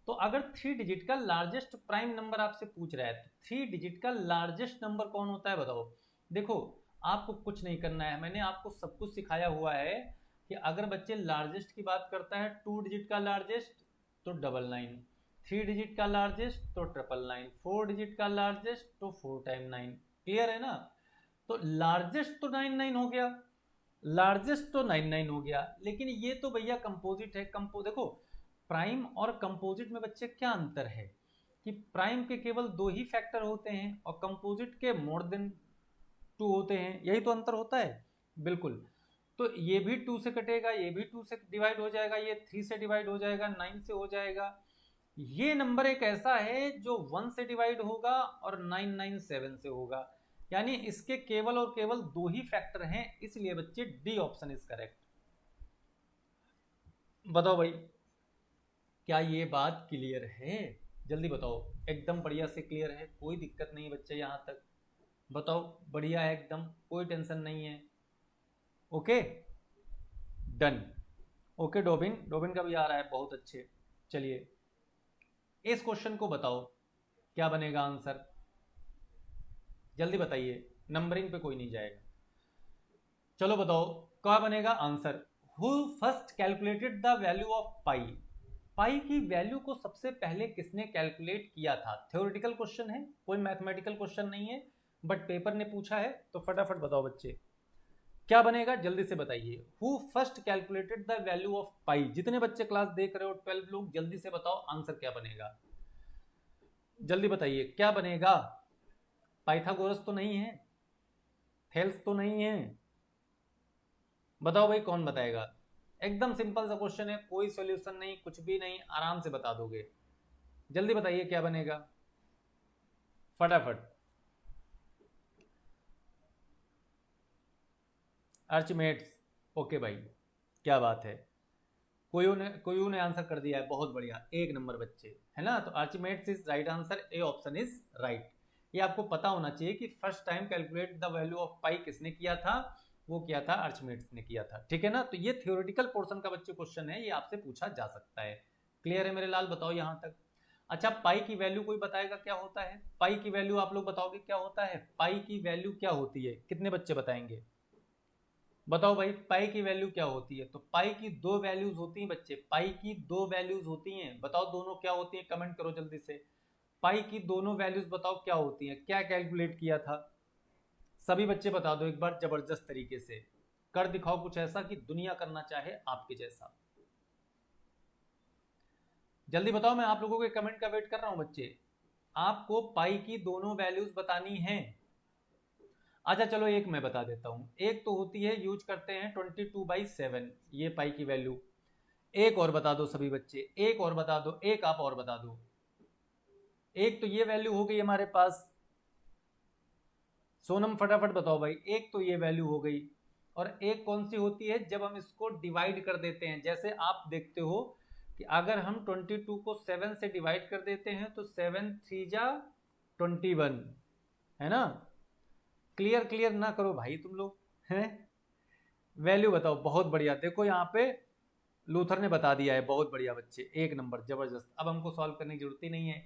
तो अगर 3 डिजिट का लार्जेस्ट प्राइम नंबर आपसे पूछ रहा है तो 3 डिजिट का लार्जेस्ट नंबर कौन होता है बताओ। देखो आपको कुछ नहीं करना है, मैंने आपको सब कुछ सिखाया हुआ है कि अगर बच्चे लार्जेस्ट की बात करता है 2 डिजिट का लार्जेस्ट तो 99, 3 डिजिट का लार्जेस्ट तो 999, 4 डिजिट का लार्जेस्ट तो 4 टाइम 9। क्लियर है ना? तो लार्जेस्ट तो 99 हो गया, लार्जेस्ट तो 99 हो गया, लेकिन ये तो भैया कंपोजिट है। देखो प्राइम और कंपोजिट में बच्चे क्या अंतर है कि प्राइम के केवल 2 ही फैक्टर होते हैं और कंपोजिट के मोर देन 2 होते हैं, यही तो अंतर होता है। बिल्कुल। तो ये भी 2 से कटेगा, ये भी 2 से डिवाइड हो जाएगा, ये 3 से डिवाइड हो जाएगा, 9 से हो जाएगा। ये नंबर एक ऐसा है जो 1 से डिवाइड होगा और 997 से होगा, यानी इसके केवल और केवल 2 ही फैक्टर हैं, इसलिए बच्चे डी ऑप्शन इज करेक्ट। बताओ भाई क्या ये बात क्लियर है? जल्दी बताओ, एकदम बढ़िया से क्लियर है, कोई दिक्कत नहीं बच्चे यहां तक? बताओ बढ़िया है एकदम, कोई टेंशन नहीं है? Okay done. ओके डोबिन, डोबिन का भी आ रहा है, बहुत अच्छे। चलिए इस क्वेश्चन को बताओ क्या बनेगा आंसर? जल्दी बताइए, नंबरिंग पे कोई नहीं जाएगा। चलो बताओ क्या बनेगा answer? Who first calculated the value of pi, pi की वैल्यू को सबसे पहले किसने कैलकुलेट किया था? थ्योरेटिकल क्वेश्चन है, कोई मैथमेटिकल क्वेश्चन नहीं है, बट पेपर ने पूछा है, तो फटाफट बताओ बच्चे क्या बनेगा? जल्दी से बताइए। Who first calculated the value of pi? जितने बच्चे क्लास देख रहे हो 12 लोग, जल्दी से बताओ आंसर क्या बनेगा? जल्दी बताइए क्या बनेगा? पाइथागोरस तो नहीं है, थेल्स तो नहीं है, बताओ भाई कौन बताएगा? एकदम सिंपल सा क्वेश्चन है, कोई सॉल्यूशन नहीं, कुछ भी नहीं, आराम से बता दोगे। जल्दी बताइए क्या बनेगा फटाफट। आर्चिमेड्स, ओके भाई, क्या बात है, कोई ने आंसर कर दिया है, बहुत बढ़िया, एक नंबर बच्चे, है ना। तो Archimedes is right answer, A option is right. ये आपको पता होना चाहिए कि first time calculate the value of pi किसने किया था, वो किया था आर्चिमेड्स ने किया था, ठीक है ना। तो ये थ्योरेटिकल पोर्शन का बच्चे क्वेश्चन है, ये आपसे पूछा जा सकता है। क्लियर है मेरे लाल, बताओ यहां तक। अच्छा, पाई की वैल्यू कोई बताएगा क्या होता है, पाई की वैल्यू आप लोग बताओगे क्या होता है, पाई की वैल्यू क्या होती है, कितने बच्चे बताएंगे, बताओ भाई पाई की वैल्यू क्या होती है। तो पाई की दो वैल्यूज होती हैं बच्चे, पाई की दो वैल्यूज होती हैं, बताओ दोनों क्या होती हैं, कमेंट करो जल्दी से। पाई की दोनों वैल्यूज बताओ क्या होती हैं, क्या कैलकुलेट किया था, सभी बच्चे बता दो एक बार जबरदस्त तरीके से, कर दिखाओ कुछ ऐसा कि दुनिया करना चाहे आपके जैसा। जल्दी बताओ, मैं आप लोगों के कमेंट का वेट कर रहा हूं बच्चे। आपको पाई की दोनों वैल्यूज बतानी है। अच्छा चलो एक मैं बता देता हूं, एक तो होती है यूज करते हैं 22/7, ये पाई की वैल्यू। एक और बता दो सभी बच्चे, एक और बता दो, एक आप और बता दो। एक तो ये वैल्यू हो गई हमारे पास, सोनम फटाफट बताओ भाई, एक तो ये वैल्यू हो गई, और एक कौन सी होती है, जब हम इसको डिवाइड कर देते हैं। जैसे आप देखते हो कि अगर हम 22 को 7 से डिवाइड कर देते हैं तो 7 3 जा 21, है ना। क्लियर क्लियर ना करो भाई तुम लोग, हैं वैल्यू बताओ, बहुत बढ़िया, देखो यहाँ पे लूथर ने बता दिया है, बहुत बढ़िया बच्चे, एक नंबर, जबरदस्त। अब हमको सॉल्व करने की जरूरत ही नहीं है,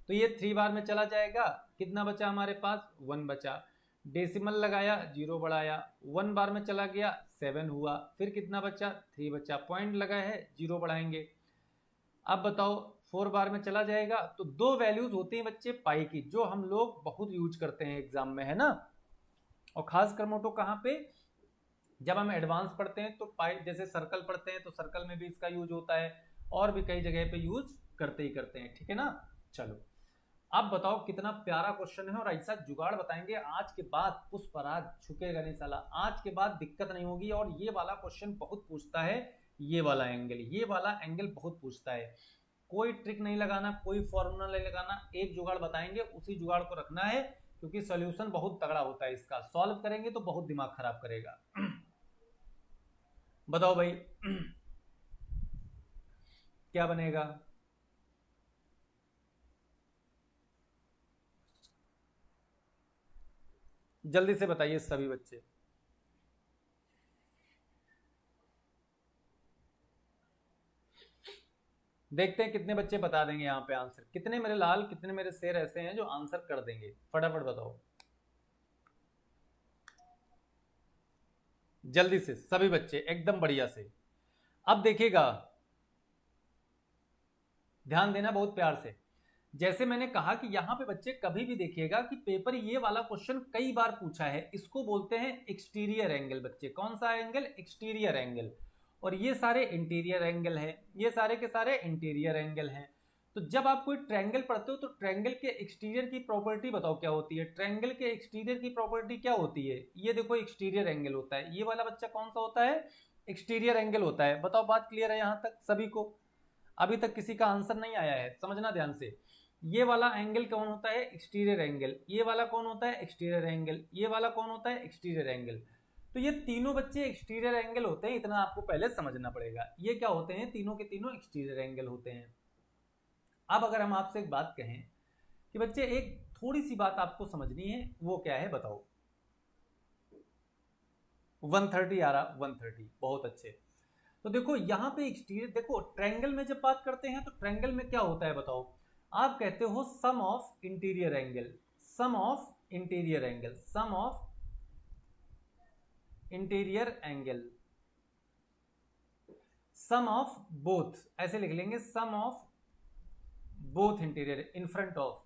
तो ये 3 बार में चला जाएगा, कितना बचा हमारे पास, 1 बचा, डेसिमल लगाया, 0 बढ़ाया, 1 बार में चला गया, 7 हुआ, फिर कितना बचा, 3 बचा, पॉइंट लगा है, 0 बढ़ाएंगे। अब बताओ 4 बार में चला जाएगा। तो दो वैल्यूज होती हैं बच्चे पाई की, जो हम लोग बहुत यूज करते हैं एग्जाम में, है ना। और खास कर मोटो कहाँ पे, जब हम एडवांस पढ़ते हैं तो पाई, जैसे सर्कल पढ़ते हैं तो सर्कल में भी इसका यूज होता है, और भी कई जगह पे यूज करते ही करते हैं, ठीक है ना। चलो अब बताओ, कितना प्यारा क्वेश्चन है, और ऐसा जुगाड़ बताएंगे आज के बाद पुष्पराज झुकेगा नहीं साला, आज के बाद दिक्कत नहीं होगी। और ये वाला क्वेश्चन बहुत पूछता है, ये वाला एंगल बहुत पूछता है। कोई ट्रिक नहीं लगाना, कोई फॉर्मूला नहीं लगाना, एक जुगाड़ बताएंगे, उसी जुगाड़ को रखना है, क्योंकि सॉल्यूशन बहुत तगड़ा होता है इसका, सॉल्व करेंगे तो बहुत दिमाग खराब करेगा। बताओ भाई क्या बनेगा, जल्दी से बताइए सभी बच्चे। देखते हैं कितने बच्चे बता देंगे यहाँ पे आंसर, कितने मेरे लाल, कितने मेरे शेर ऐसे हैं जो आंसर कर देंगे, फटाफट बताओ जल्दी से सभी बच्चे, एकदम बढ़िया से। अब देखिएगा, ध्यान देना बहुत प्यार से। जैसे मैंने कहा कि यहां पे बच्चे कभी भी देखिएगा कि पेपर ये वाला क्वेश्चन कई बार पूछा है, इसको बोलते हैं एक्सटीरियर एंगल बच्चे। कौन सा एंगल, एक्सटीरियर एंगल। और ये सारे इंटीरियर एंगल हैं, ये सारे के सारे इंटीरियर एंगल हैं। तो जब आप कोई ट्रायंगल पढ़ते हो तो ट्रायंगल के एक्सटीरियर की प्रॉपर्टी बताओ क्या होती है, ट्रायंगल के एक्सटीरियर की प्रॉपर्टी क्या होती है। ये देखो एक्सटीरियर एंगल होता है, ये वाला बच्चा कौन सा होता है, एक्सटीरियर एंगल होता है। बताओ बात क्लियर है यहां तक सभी को, अभी तक किसी का आंसर नहीं आया है, समझना ध्यान से। ये वाला एंगल कौन होता है, एक्सटीरियर एंगल। ये वाला कौन होता है, एक्सटीरियर एंगल। ये वाला कौन होता है, एक्सटीरियर एंगल। तो ये तीनों बच्चे एक्सटीरियर एंगल होते हैं, इतना आपको पहले समझना पड़ेगा। ये क्या होते हैं, तीनों के तीनों एक्सटीरियर एंगल होते हैं। अब अगर हम आपसे एक बात कहें कि बच्चे एक थोड़ी सी बात आपको समझनी है, वो क्या है बताओ। 130 आ रहा, 130, बहुत अच्छे। तो देखो यहाँ पे एक्सटीरियर, देखो ट्रायंगल में जब बात करते हैं तो ट्रायंगल में क्या होता है बताओ, आप कहते हो sum of interior angle, sum of interior angle, sum of interior angle, sum of both, ऐसे लिख लेंगे, sum of both interior in front of,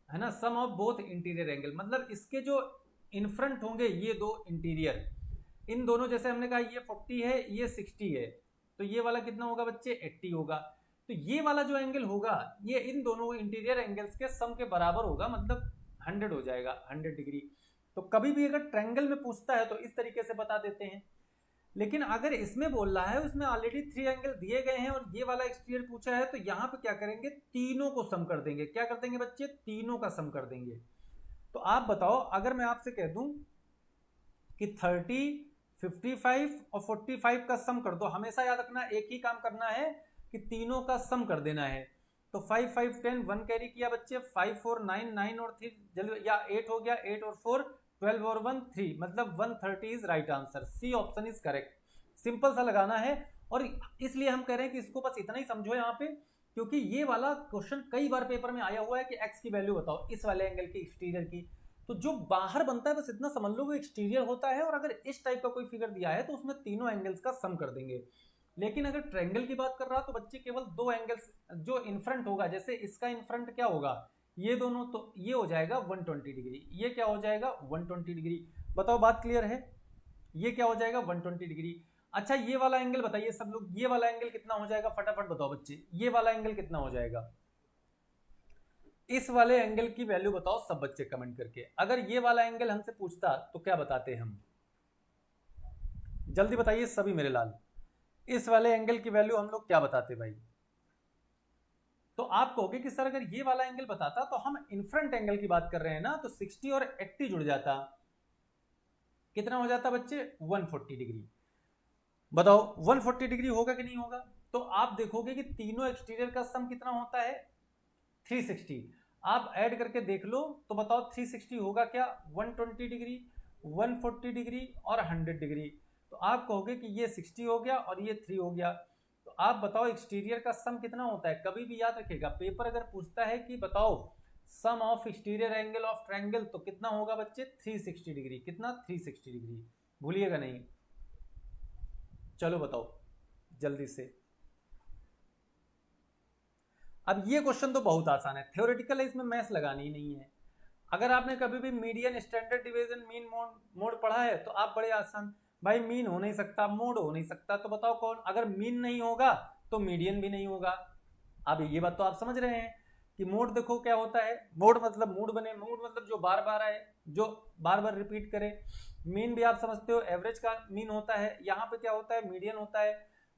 है ना, sum of both interior angle. मतलब इसके जो इन फ्रंट होंगे ये दो इंटीरियर, इन दोनों, जैसे हमने कहा ये 40 है, ये 60 है, तो ये वाला कितना होगा बच्चे, 80 होगा। तो ये वाला जो एंगल होगा ये इन दोनों इंटीरियर एंगल्स के सम के बराबर होगा, मतलब 100 हो जाएगा, 100 डिग्री। तो कभी भी अगर ट्रायंगल में पूछता है तो इस तरीके से बता देते हैं। लेकिन अगर इसमें बोल रहा है उसमें ऑलरेडी 3 एंगल दिए गए हैं और ये वाला एक्सटीरियर पूछा है, तो यहाँ पे क्या करेंगे, तीनों को सम कर देंगे। क्या कर देंगे बच्चे, तीनों का सम कर देंगे। तो आप बताओ, अगर मैं आपसे कह दूं कि 30, 55 और 45 का सम कर दो, हमेशा याद रखना एक ही काम करना है कि तीनों का सम कर देना है। तो 5 5 10 1 कैरी किया बच्चे, 5 4 9 9 और 3 जल्दी, या 8 हो गया, 8 और 4 12 और 1 3, मतलब 130 is right answer. C option is correct. Simple सा लगाना है, और इसलिए हम कह रहे हैं कि इसको बस इतना ही समझो यहाँ पे, क्योंकि ये वाला क्वेश्चन कई बार पेपर में आया हुआ है कि एक्स की वैल्यू बताओ इस वाले एंगल की, एक्सटीरियर की। तो जो बाहर बनता है बस इतना समझ लो वो एक्सटीरियर होता है, और अगर इस टाइप का कोई फिगर दिया है तो उसमें तीनों एंगल्स का सम कर देंगे। लेकिन अगर ट्रायंगल की बात कर रहा तो बच्चे केवल 2 एंगल्स जो इनफ्रंट होगा, जैसे इसका इनफ्रंट क्या होगा, ये दोनों, तो ये हो जाएगा 120 डिग्री, ये क्या हो जाएगा 120 डिग्री। बताओ बात क्लियर है, ये क्या हो जाएगा 120 डिग्री। अच्छा ये वाला एंगल बताइए सब लोग, ये वाला एंगल कितना हो जाएगा, फटाफट बताओ बच्चे, ये वाला एंगल कितना हो जाएगा, इस वाले एंगल की वैल्यू बताओ सब बच्चे कमेंट करके। अगर ये वाला एंगल हमसे पूछता तो क्या बताते हम, जल्दी बताइए सभी मेरे लाल, इस वाले एंगल की वैल्यू हम लोग क्या बताते भाई। तो आप कहोगे कि सर अगर ये वाला एंगल बताता तो हम इनफ्रंट एंगल की बात कर रहे हैं ना, तो 60 और 80 जुड़ जाता, कितना हो जाता बच्चे 140 डिग्री। बताओ 140 डिग्री होगा कि नहीं होगा। तो आप देखोगे कि तीनों एक्सटीरियर का सम कितना होता है 360। आप ऐड करके देख लो तो बताओ 360 होगा क्या 120 डिग्री, 140 डिग्री और 100 डिग्री। तो आप कहोगे कि ये 60 हो गया और ये 3 हो गया। तो आप बताओ एक्सटीरियर का सम कितना होता है। कभी भी याद रखिएगा, पेपर अगर पूछता है कि बताओ sum of exterior angle of triangle, तो कितना होगा बच्चे 360 डिग्री। कितना 360 डिग्री, भूलिएगा नहीं। चलो बताओ जल्दी से। अब ये क्वेश्चन तो बहुत आसान है, थ्योरेटिकल है, इसमें मैथ्स लगानी ही नहीं है। अगर आपने कभी भी median, standard division, mean mode पढ़ा है तो आप बड़े आसान, भाई मीन हो नहीं सकता, मोड हो नहीं सकता, तो बताओ कौन। अगर मीन नहीं होगा तो मीडियन भी नहीं होगा। अब ये बात तो आप समझ रहे हैं कि मोड देखो क्या होता है, मोड मतलब मूड बने, मूड मतलब जो बार बार आए, जो बार बार रिपीट करे। मीन भी आप समझते हो एवरेज का मीन होता है, यहाँ पे क्या होता है मीडियन होता है।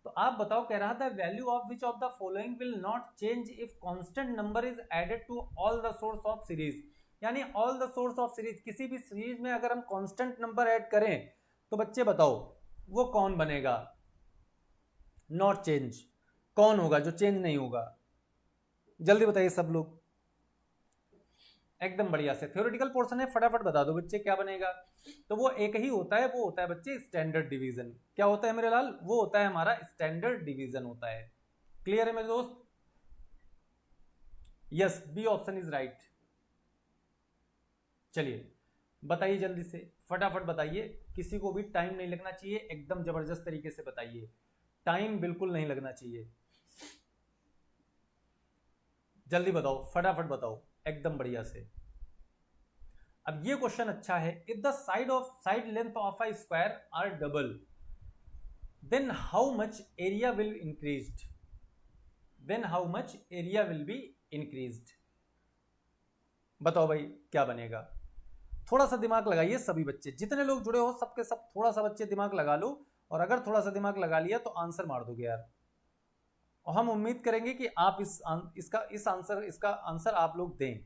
तो आप बताओ, कह रहा था value of which of the following will not change if constant number is added to all the sources of series. यानी all the sources of series, किसी भी सीरीज में अगर हम कांस्टेंट नंबर ऐड करें तो बच्चे बताओ वो कौन बनेगा, नॉट चेंज कौन होगा जो चेंज नहीं होगा, जल्दी बताइए सब लोग। एकदम बढ़िया से थ्योरेटिकल पोर्शन है, फटाफट बता दो बच्चे क्या बनेगा। तो वो एक ही होता है, वो होता है बच्चे स्टैंडर्ड डिवीजन। क्या होता है मेरे लाल, वो होता है हमारा स्टैंडर्ड डिवीजन होता है। क्लियर है मेरे दोस्त, yes B option is right. चलिए बताइए जल्दी से, फटाफट बताइए, किसी को भी टाइम नहीं लगना चाहिए, एकदम जबरदस्त तरीके से बताइए, टाइम बिल्कुल नहीं लगना चाहिए। जल्दी बताओ, फटाफट बताओ, एकदम बढ़िया से। अब ये क्वेश्चन अच्छा है, if the side length of a square are double then how much area will increased, then how much area will be increased. बताओ भाई क्या बनेगा। थोड़ा सा दिमाग लगाइए सभी बच्चे, जितने लोग जुड़े हो सबके सब थोड़ा सा बच्चे दिमाग लगा लो, और अगर थोड़ा सा दिमाग लगा लिया तो आंसर मार दोगे यार। और हम उम्मीद करेंगे कि आप इसका आंसर आप लोग दें।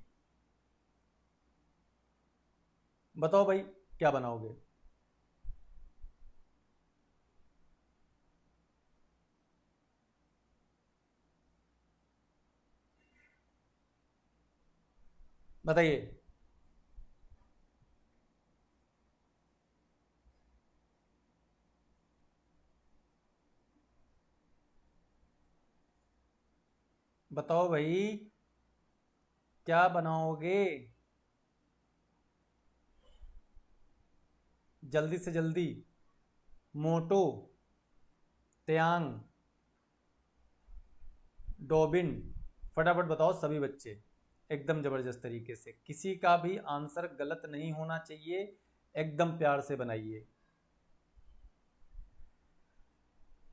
बताओ भाई क्या बनाओगे। बताइए। बताओ भाई क्या बनाओगे, जल्दी से जल्दी। मोटो, त्यांग, डोबिन, फटाफट बताओ सभी बच्चे, एकदम जबरदस्त तरीके से, किसी का भी आंसर गलत नहीं होना चाहिए, एकदम प्यार से बनाइए।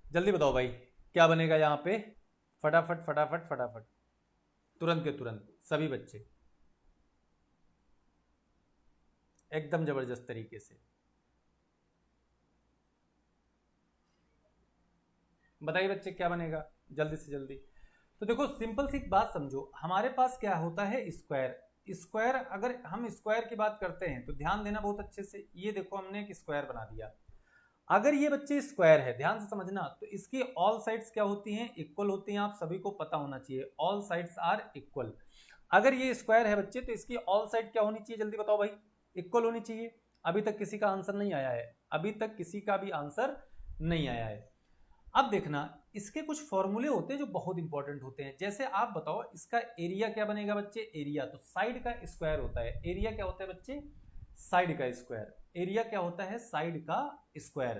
जल्दी बताओ भाई क्या बनेगा यहाँ पे, फटाफट फटाफट फटाफट, तुरंत के तुरंत सभी बच्चे, एकदम जबरदस्त तरीके से। बताइए बच्चे क्या बनेगा जल्दी से जल्दी। तो देखो सिंपल सी बात समझो, हमारे पास क्या होता है स्क्वायर। स्क्वायर अगर हम स्क्वायर की बात करते हैं तो ध्यान देना बहुत अच्छे से, ये देखो हमने एक स्क्वायर बना दिया। अगर ये बच्चे स्क्वायर है, ध्यान से समझना, तो इसकी ऑल साइड्स क्या होती हैं, इक्वल होती हैं। आप सभी को पता होना चाहिए, ऑल साइड्स आर इक्वल। अगर ये स्क्वायर है बच्चे तो इसकी ऑल साइड क्या होनी चाहिए, जल्दी बताओ भाई, इक्वल होनी चाहिए। अभी तक किसी का आंसर नहीं आया है, अभी तक किसी का भी आंसर नहीं आया है। अब देखना, इसके कुछ फॉर्मूले होते हैं जो बहुत इंपॉर्टेंट होते हैं। जैसे आप बताओ इसका एरिया क्या बनेगा बच्चे, एरिया तो साइड का स्क्वायर होता है। एरिया क्या होता है बच्चे, साइड का स्क्वायर। एरिया क्या होता है, साइड का स्क्वायर।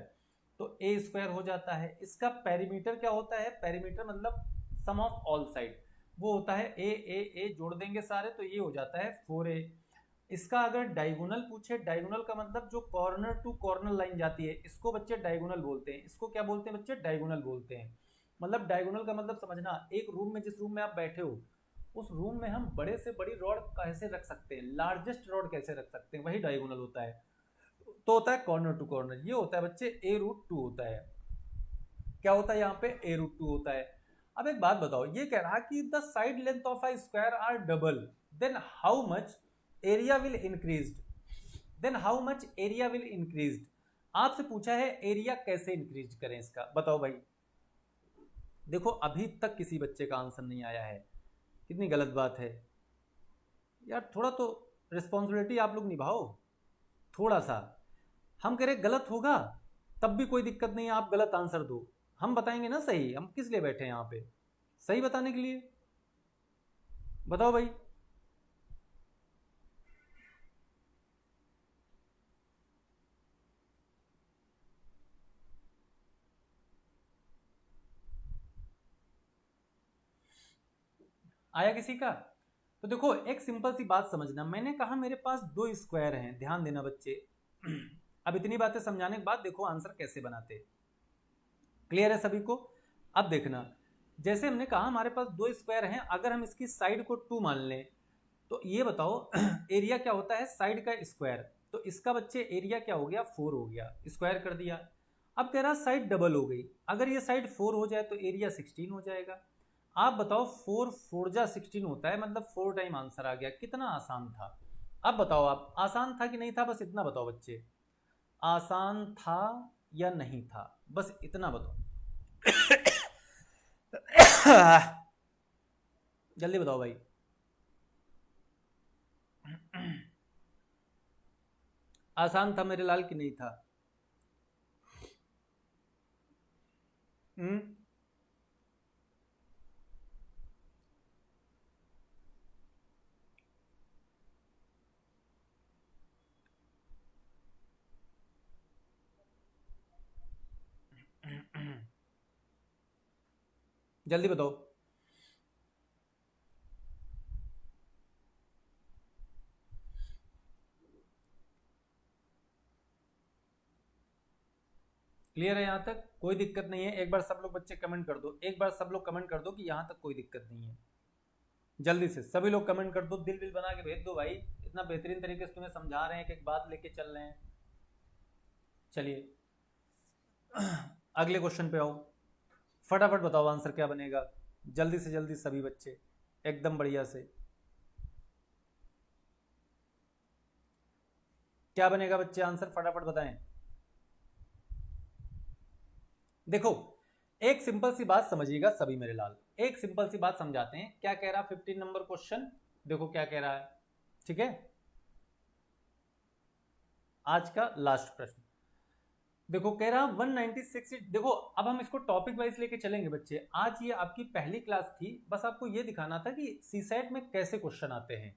तो ए स्क्वायर हो जाता है। इसका पेरीमीटर क्या होता है, पेरीमीटर मतलब सम ऑफ ऑल साइड, वो होता है ए जोड़ देंगे सारे तो ये हो जाता है 4a। इसका अगर डायगोनल पूछे, डायगोनल का मतलब जो कॉर्नर टू कॉर्नर लाइन जाती है, इसको बच्चे डायगोनल बोलते हैं। इसको क्या बोलते हैं बच्चे, डायगोनल बोलते हैं। मतलब डायगोनल का मतलब समझना, एक रूम में, जिस रूम में आप बैठे हो उस रूम में हम बड़े से बड़ी रॉड कैसे रख सकते हैं, लार्जेस्ट रॉड कैसे रख सकते हैं, वही डायगोनल होता है। तो होता है कॉर्नर टू कॉर्नर, ये होता है बच्चे a√2 होता है। क्या होता है यहाँ पे, a√2 होता है। अब एक बात बताओ, ये कह रहा कि the side length of a square are double, then how much area will increased, then how much area will increased. आपसे पूछा है एरिया कैसे इंक्रीज करें, इसका बताओ भाई। देखो अभी तक किसी बच्चे का आंसर नहीं आया है, कितनी गलत बात है यार। थोड़ा तो रिस्पॉन्सिबिलिटी आप लोग निभाओ, थोड़ा सा। हम कह रहे गलत होगा तब भी कोई दिक्कत नहीं है, आप गलत आंसर दो, हम बताएंगे ना सही। हम किस लिए बैठे हैं यहाँ पे, सही बताने के लिए। बताओ भाई। आया किसी का। तो देखो एक सिंपल सी बात समझना, मैंने कहा मेरे पास दो स्क्वायर हैं, ध्यान देना बच्चे। अब इतनी बातें समझाने के बाद देखो आंसर कैसे बनाते। क्लियर है सभी को। अब देखना, जैसे हमने कहा हमारे पास दो स्क्वायर हैं, अगर हम इसकी साइड को 2 मान लें तो ये बताओ एरिया क्या होता है, साइड का स्क्वायर। तो इसका बच्चे एरिया क्या हो गया, 4 हो गया, स्क्वायर कर दिया। अब कह रहा साइड डबल हो गई, अगर ये साइड 4 हो जाए तो एरिया 16 हो जाएगा। आप बताओ 4 4 जा 16 होता है, मतलब 4 टाइम आंसर आ गया। कितना आसान था। अब बताओ आप, आसान था कि नहीं था, बस इतना बताओ बच्चे, आसान था या नहीं था, बस इतना बताओ। जल्दी बताओ भाई। आसान था मेरे लाल कि नहीं था। हम्म। जल्दी बताओ। क्लियर है यहाँ तक, कोई दिक्कत नहीं है। एक बार सब लोग बच्चे कमेंट कर दो, एक बार सब लोग कमेंट कर दो कि यहाँ तक कोई दिक्कत नहीं है। जल्दी से सभी लोग कमेंट कर दो, दिल विल बना के भेज दो भाई। इतना बेहतरीन तरीके से तुम्हें समझा रहे हैं, कि एक बात लेके चल रहे हैं। चलिए अगले क्वेश्चन पे आओ, फटाफट बताओ आंसर क्या बनेगा, जल्दी से जल्दी सभी बच्चे, एकदम बढ़िया से। क्या बनेगा बच्चे, आंसर फटाफट बताएं। देखो एक सिंपल सी बात समझिएगा सभी मेरे लाल, एक सिंपल सी बात समझाते हैं। क्या कह रहा 15 नंबर क्वेश्चन, देखो क्या कह रहा है। ठीक है, आज का लास्ट प्रश्न देखो, कह रहा 196। देखो अब हम इसको टॉपिक वाइज लेके चलेंगे बच्चे। आज ये आपकी पहली क्लास थी, बस आपको ये दिखाना था कि सीसेट में कैसे क्वेश्चन आते हैं,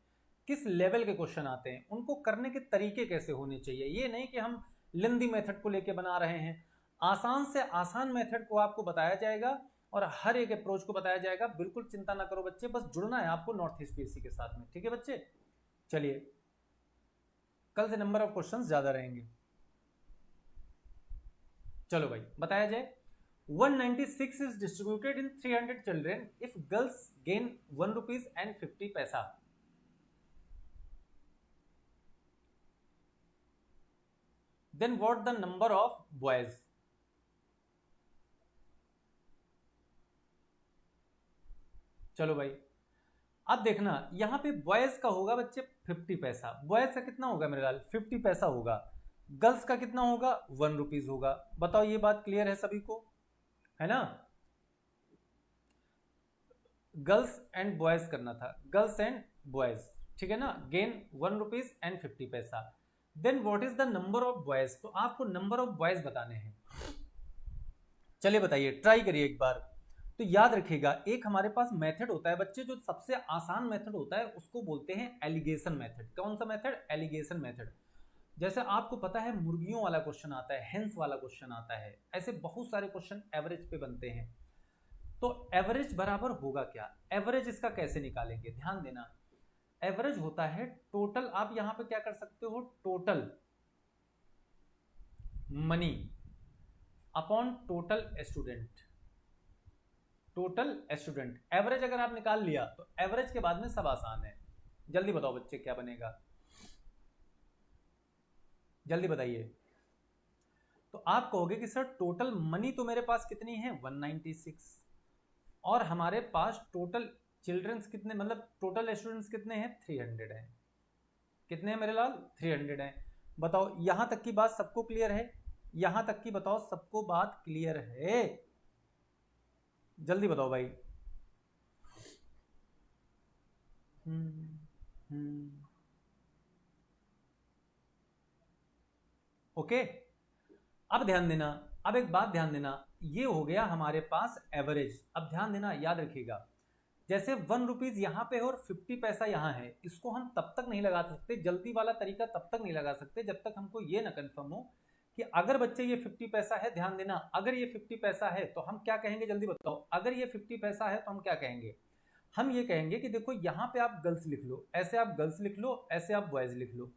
किस लेवल के क्वेश्चन आते हैं, उनको करने के तरीके कैसे होने चाहिए। ये नहीं कि हम लेंदी मेथड को लेके बना रहे हैं, आसान से आसान मेथड को आपको बताया जाएगा और हर एक अप्रोच को बताया जाएगा। बिल्कुल चिंता ना करो बच्चे, बस जुड़ना है आपको नॉर्थ ईस्ट पीएससी के साथ में। ठीक है बच्चे, चलिए कल से नंबर ऑफ क्वेश्चंस ज्यादा रहेंगे। चलो भाई बताया जाए। 196 is distributed in 300 children if girls gain 1 rupees and 50 paisa. Then what the number of boys? चलो भाई, अब देखना यहाँ पे बॉयज का होगा बच्चे 50 पैसा। बॉयज का कितना होगा मेरे लाल? 50 पैसा होगा। गर्ल्स का कितना होगा? 1 रुपीज होगा। बताओ ये बात क्लियर है सभी को, है ना? गर्ल्स एंड बॉयज करना था, गर्ल्स एंड बॉयज, ठीक है ना? Gain 1 rupees and 50 paisa. Then what is the number of boys? तो आपको नंबर ऑफ बॉयज बताने हैं। चलिए बताइए, ट्राई करिए एक बार। तो याद रखिएगा, एक हमारे पास मेथड होता है बच्चे, जो सबसे आसान मेथड होता है उसको बोलते हैं एलिगेशन मेथड। कौन सा मेथड? Allegation method. जैसे आपको पता है मुर्गियों वाला क्वेश्चन आता है, हेंस वाला क्वेश्चन आता है, ऐसे बहुत सारे क्वेश्चन एवरेज पे बनते हैं। तो एवरेज बराबर होगा क्या? एवरेज इसका कैसे निकालेंगे? ध्यान देना, एवरेज होता है टोटल। आप यहां पे क्या कर सकते हो? Total money upon total student. Total student average अगर आप निकाल लिया तो एवरेज के बाद में सब आसान है। जल्दी बताओ बच्चे क्या बनेगा, जल्दी बताइए। तो आप कहोगे कि सर टोटल मनी तो मेरे पास कितनी है? 196, और हमारे पास टोटल चिल्ड्रंस कितने, मतलब टोटल स्टूडेंट्स कितने हैं? 300 हैं। कितने हैं मेरे लाल? 300 हैं। बताओ यहां तक की बात सबको क्लियर है? यहां तक की बताओ सबको बात क्लियर है? जल्दी बताओ भाई। ओके, अब ध्यान देना, अब एक बात ध्यान देना, ये हो गया हमारे पास एवरेज। अब ध्यान देना, याद रखिएगा, जैसे 1 रुपीज यहाँ पे है और 50 पैसा यहाँ है, इसको हम तब तक नहीं लगा सकते, जल्दी वाला तरीका तब तक नहीं लगा सकते जब तक हमको ये ना कंफर्म हो कि अगर बच्चे ये 50 पैसा है, ध्यान देना, अगर ये 50 पैसा है तो हम क्या कहेंगे? जल्दी बताओ। अगर ये 50 पैसा है तो हम क्या कहेंगे? हम ये कहेंगे कि देखो यहाँ पे आप गर्ल्स लिख लो, ऐसे आप गर्ल्स लिख लो, ऐसे आप बॉयज लिख लो।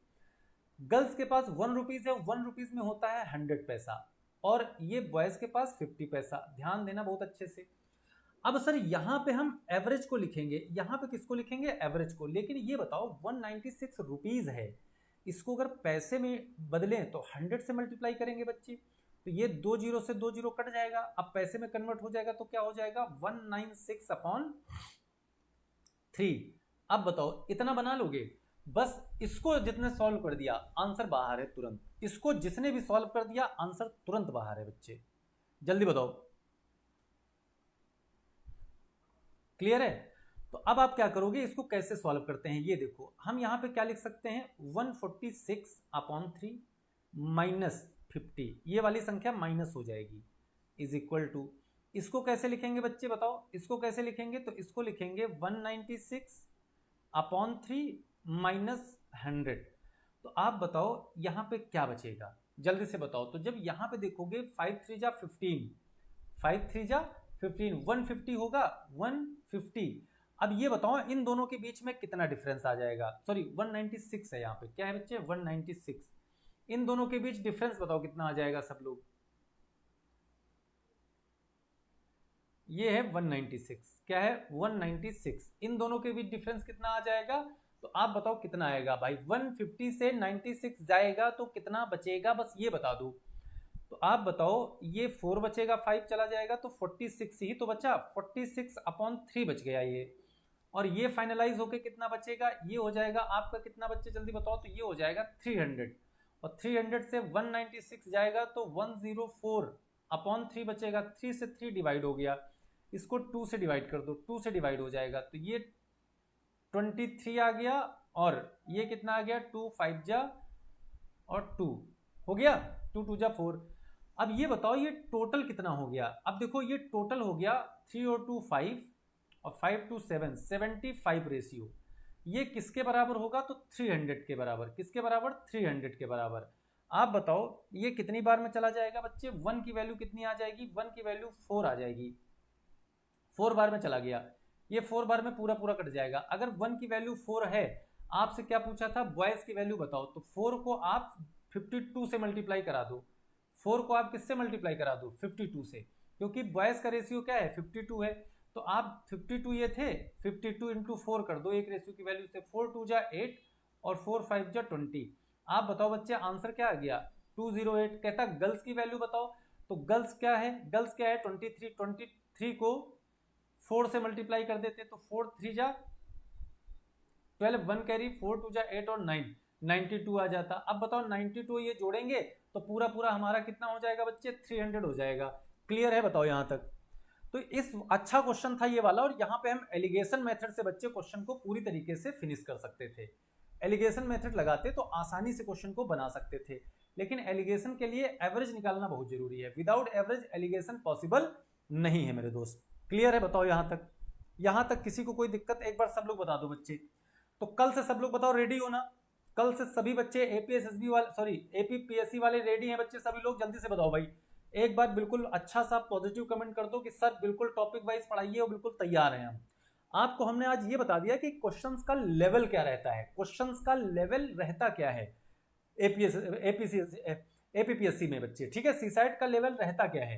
गर्ल्स के पास 1 रुपीज है, 1 रुपीज में होता है 100 पैसा, और ये बॉयज के पास 50 पैसा। ध्यान देना बहुत अच्छे से। अब सर यहाँ पे हम एवरेज को लिखेंगे, यहाँ पे किसको लिखेंगे? एवरेज को। लेकिन ये बताओ 196 रुपीज है, इसको अगर पैसे में बदलें तो 100 से मल्टीप्लाई करेंगे बच्चे, तो ये 2 जीरो से 2 जीरो कट जाएगा। अब पैसे में कन्वर्ट हो जाएगा तो क्या हो जाएगा? 196 अपॉन 3। अब बताओ इतना बना लोगे? बस इसको जितने सॉल्व कर दिया आंसर बाहर है तुरंत। इसको जिसने भी सॉल्व कर दिया आंसर तुरंत बाहर है बच्चे। जल्दी बताओ, क्लियर है? तो अब आप क्या करोगे? इसको कैसे सॉल्व करते हैं ये देखो। हम यहां पे क्या लिख सकते हैं? 146 अपॉन 3 माइनस 50, ये वाली संख्या माइनस हो जाएगी, इज इक्वल टू, इसको कैसे लिखेंगे बच्चे बताओ? इसको कैसे लिखेंगे? तो इसको लिखेंगे 196 अपॉन 3 माइनस 100। तो आप बताओ यहां पे क्या बचेगा? जल्दी से बताओ। तो जब यहां पे देखोगे 5 3 जा 15, 5 3 जा 15, 150 होगा, 150। अब ये बताओ इन दोनों के बीच में कितना डिफरेंस आ जाएगा? सॉरी 196 है, यहाँ पे क्या है बच्चे? 196। इन दोनों के बीच डिफरेंस बताओ कितना आ जाएगा सब लोग? ये है 196, क्या है? 196। इन दोनों के बीच डिफरेंस कितना आ जाएगा? तो आप बताओ कितना आएगा भाई? 150 से 96 जाएगा तो कितना बचेगा, बस ये बता दो। तो आप बताओ, ये 4 बचेगा, 5 चला जाएगा तो 46 ही तो बचा, 46 अपॉन 3 बच गया ये। और ये फाइनलाइज होके कितना बचेगा? ये हो जाएगा आपका कितना बच्चे? जल्दी बताओ। तो ये हो जाएगा 300, और 300 से 196 जाएगा तो 104 अपॉन 3 बचेगा। 3 से 3 डिवाइड हो गया, इसको 2 से डिवाइड कर दो, 2 से डिवाइड हो जाएगा तो ये 23 आ गया, और ये कितना आ गया? 2 5 जा और 2 हो गया, 2 2 जा 4। अब ये बताओ ये टोटल कितना हो गया? अब देखो ये टोटल हो गया 3 और 2 5 और 5 2 7, 75 रेशियो। ये किसके बराबर होगा? तो 300 के बराबर। किसके बराबर? 300 के बराबर। आप बताओ ये कितनी बार में चला जाएगा बच्चे? 1 की वैल्यू कितनी आ जाएगी? 1 की वैल्यू 4 आ जाएगी, 4 बार में चला गया, ये 4 बार में पूरा पूरा कट जाएगा। अगर 1 की वैल्यू 4 है, आपसे क्या पूछा था? बॉयज की वैल्यू बताओ। तो 4 को आप 52 से मल्टीप्लाई करा दो। 4 को आप किससे मल्टीप्लाई करा दो? 52 से, क्योंकि बॉयज का रेशियो क्या है? 52 है। तो आप 52 ये थे, 52 इंटू 4 कर दो एक रेशियो की वैल्यू से। 4 2 जा 8 और 4 5 जा 20। आप बताओ बच्चे आंसर क्या आ गया? 208। कहता गर्ल्स की वैल्यू बताओ। तो गर्ल्स क्या है? गर्ल्स क्या है? 23। 23 को 4 से मल्टीप्लाई कर देते तो 4 3 जा 12, 1 कैरी, 4 2 जा 8 और 9 92 आ जाता। अब बताओ 92 ये जोड़ेंगे तो पूरा पूरा हमारा कितना हो जाएगा बच्चे, 300 हो जाएगा। क्लियर है, बताओ यहां तक। तो इस अच्छा क्वेश्चन था ये वाला, और यहाँ पे हम एलिगेशन मेथड से बच्चे क्वेश्चन को पूरी तरीके से फिनिश कर सकते थे। एलिगेशन मेथड लगाते तो आसानी से क्वेश्चन को बना सकते थे, लेकिन एलिगेशन के लिए एवरेज निकालना बहुत जरूरी है। विदाउट एवरेज एलिगेशन पॉसिबल नहीं है मेरे दोस्त। क्लियर है, बताओ यहां तक किसी को कोई दिक्कत? एक बार सब लोग बता दो बच्चे। तो कल से सब लोग बताओ रेडी हो ना? कल से सभी बच्चे एपीएसएसबी वाले, सॉरी एपीपीएससी वाले रेडी हैं बच्चे? सभी लोग जल्दी से बताओ भाई, एक बार बिल्कुल अच्छा सा पॉजिटिव कमेंट कर दो कि सर बिल्कुल टॉपिक वाइज पढ़ाइए और बिल्कुल तैयार हैं हम। आपको हमने आज ये बता दिया कि क्वेश्चंस का लेवल क्या रहता है, क्वेश्चंस का लेवल रहता क्या है एपीपीएससी में बच्चे, ठीक है, सीसाइट का लेवल रहता क्या है,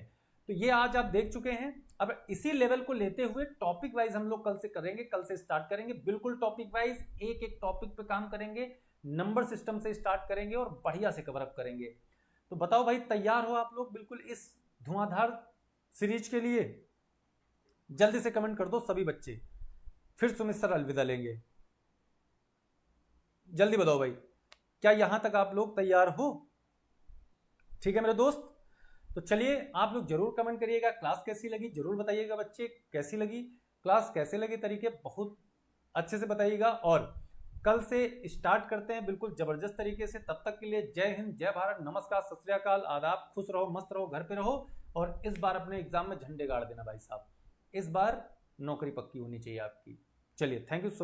तो ये आज आप देख चुके हैं। अब इसी लेवल को लेते हुए टॉपिक वाइज हम लोग कल से करेंगे, कल से स्टार्ट करेंगे बिल्कुल टॉपिक वाइज, एक एक टॉपिक पे काम करेंगे, नंबर सिस्टम से स्टार्ट करेंगे और बढ़िया से कवर अप करेंगे। तो बताओ भाई, तैयार हो आप लोग बिल्कुल इस धुआंधार सीरीज के लिए? जल्दी से कमेंट कर दो सभी बच्चे, फिर सुमित सर अलविदा लेंगे। जल्दी बताओ भाई, क्या यहां तक आप लोग तैयार हो? ठीक है मेरे दोस्त, तो चलिए आप लोग जरूर कमेंट करिएगा क्लास कैसी लगी, जरूर बताइएगा बच्चे कैसी लगी क्लास, कैसे लगे तरीके बहुत अच्छे से बताइएगा। और कल से स्टार्ट करते हैं बिल्कुल जबरदस्त तरीके से। तब तक के लिए जय हिंद, जय भारत, नमस्कार, सत श्री अकाल, आदाब, खुश रहो, मस्त रहो, घर पे रहो, और इस बार अपने एग्जाम में झंडे गाड़ देना भाई साहब, इस बार नौकरी पक्की होनी चाहिए आपकी। चलिए, थैंक यू सो मच।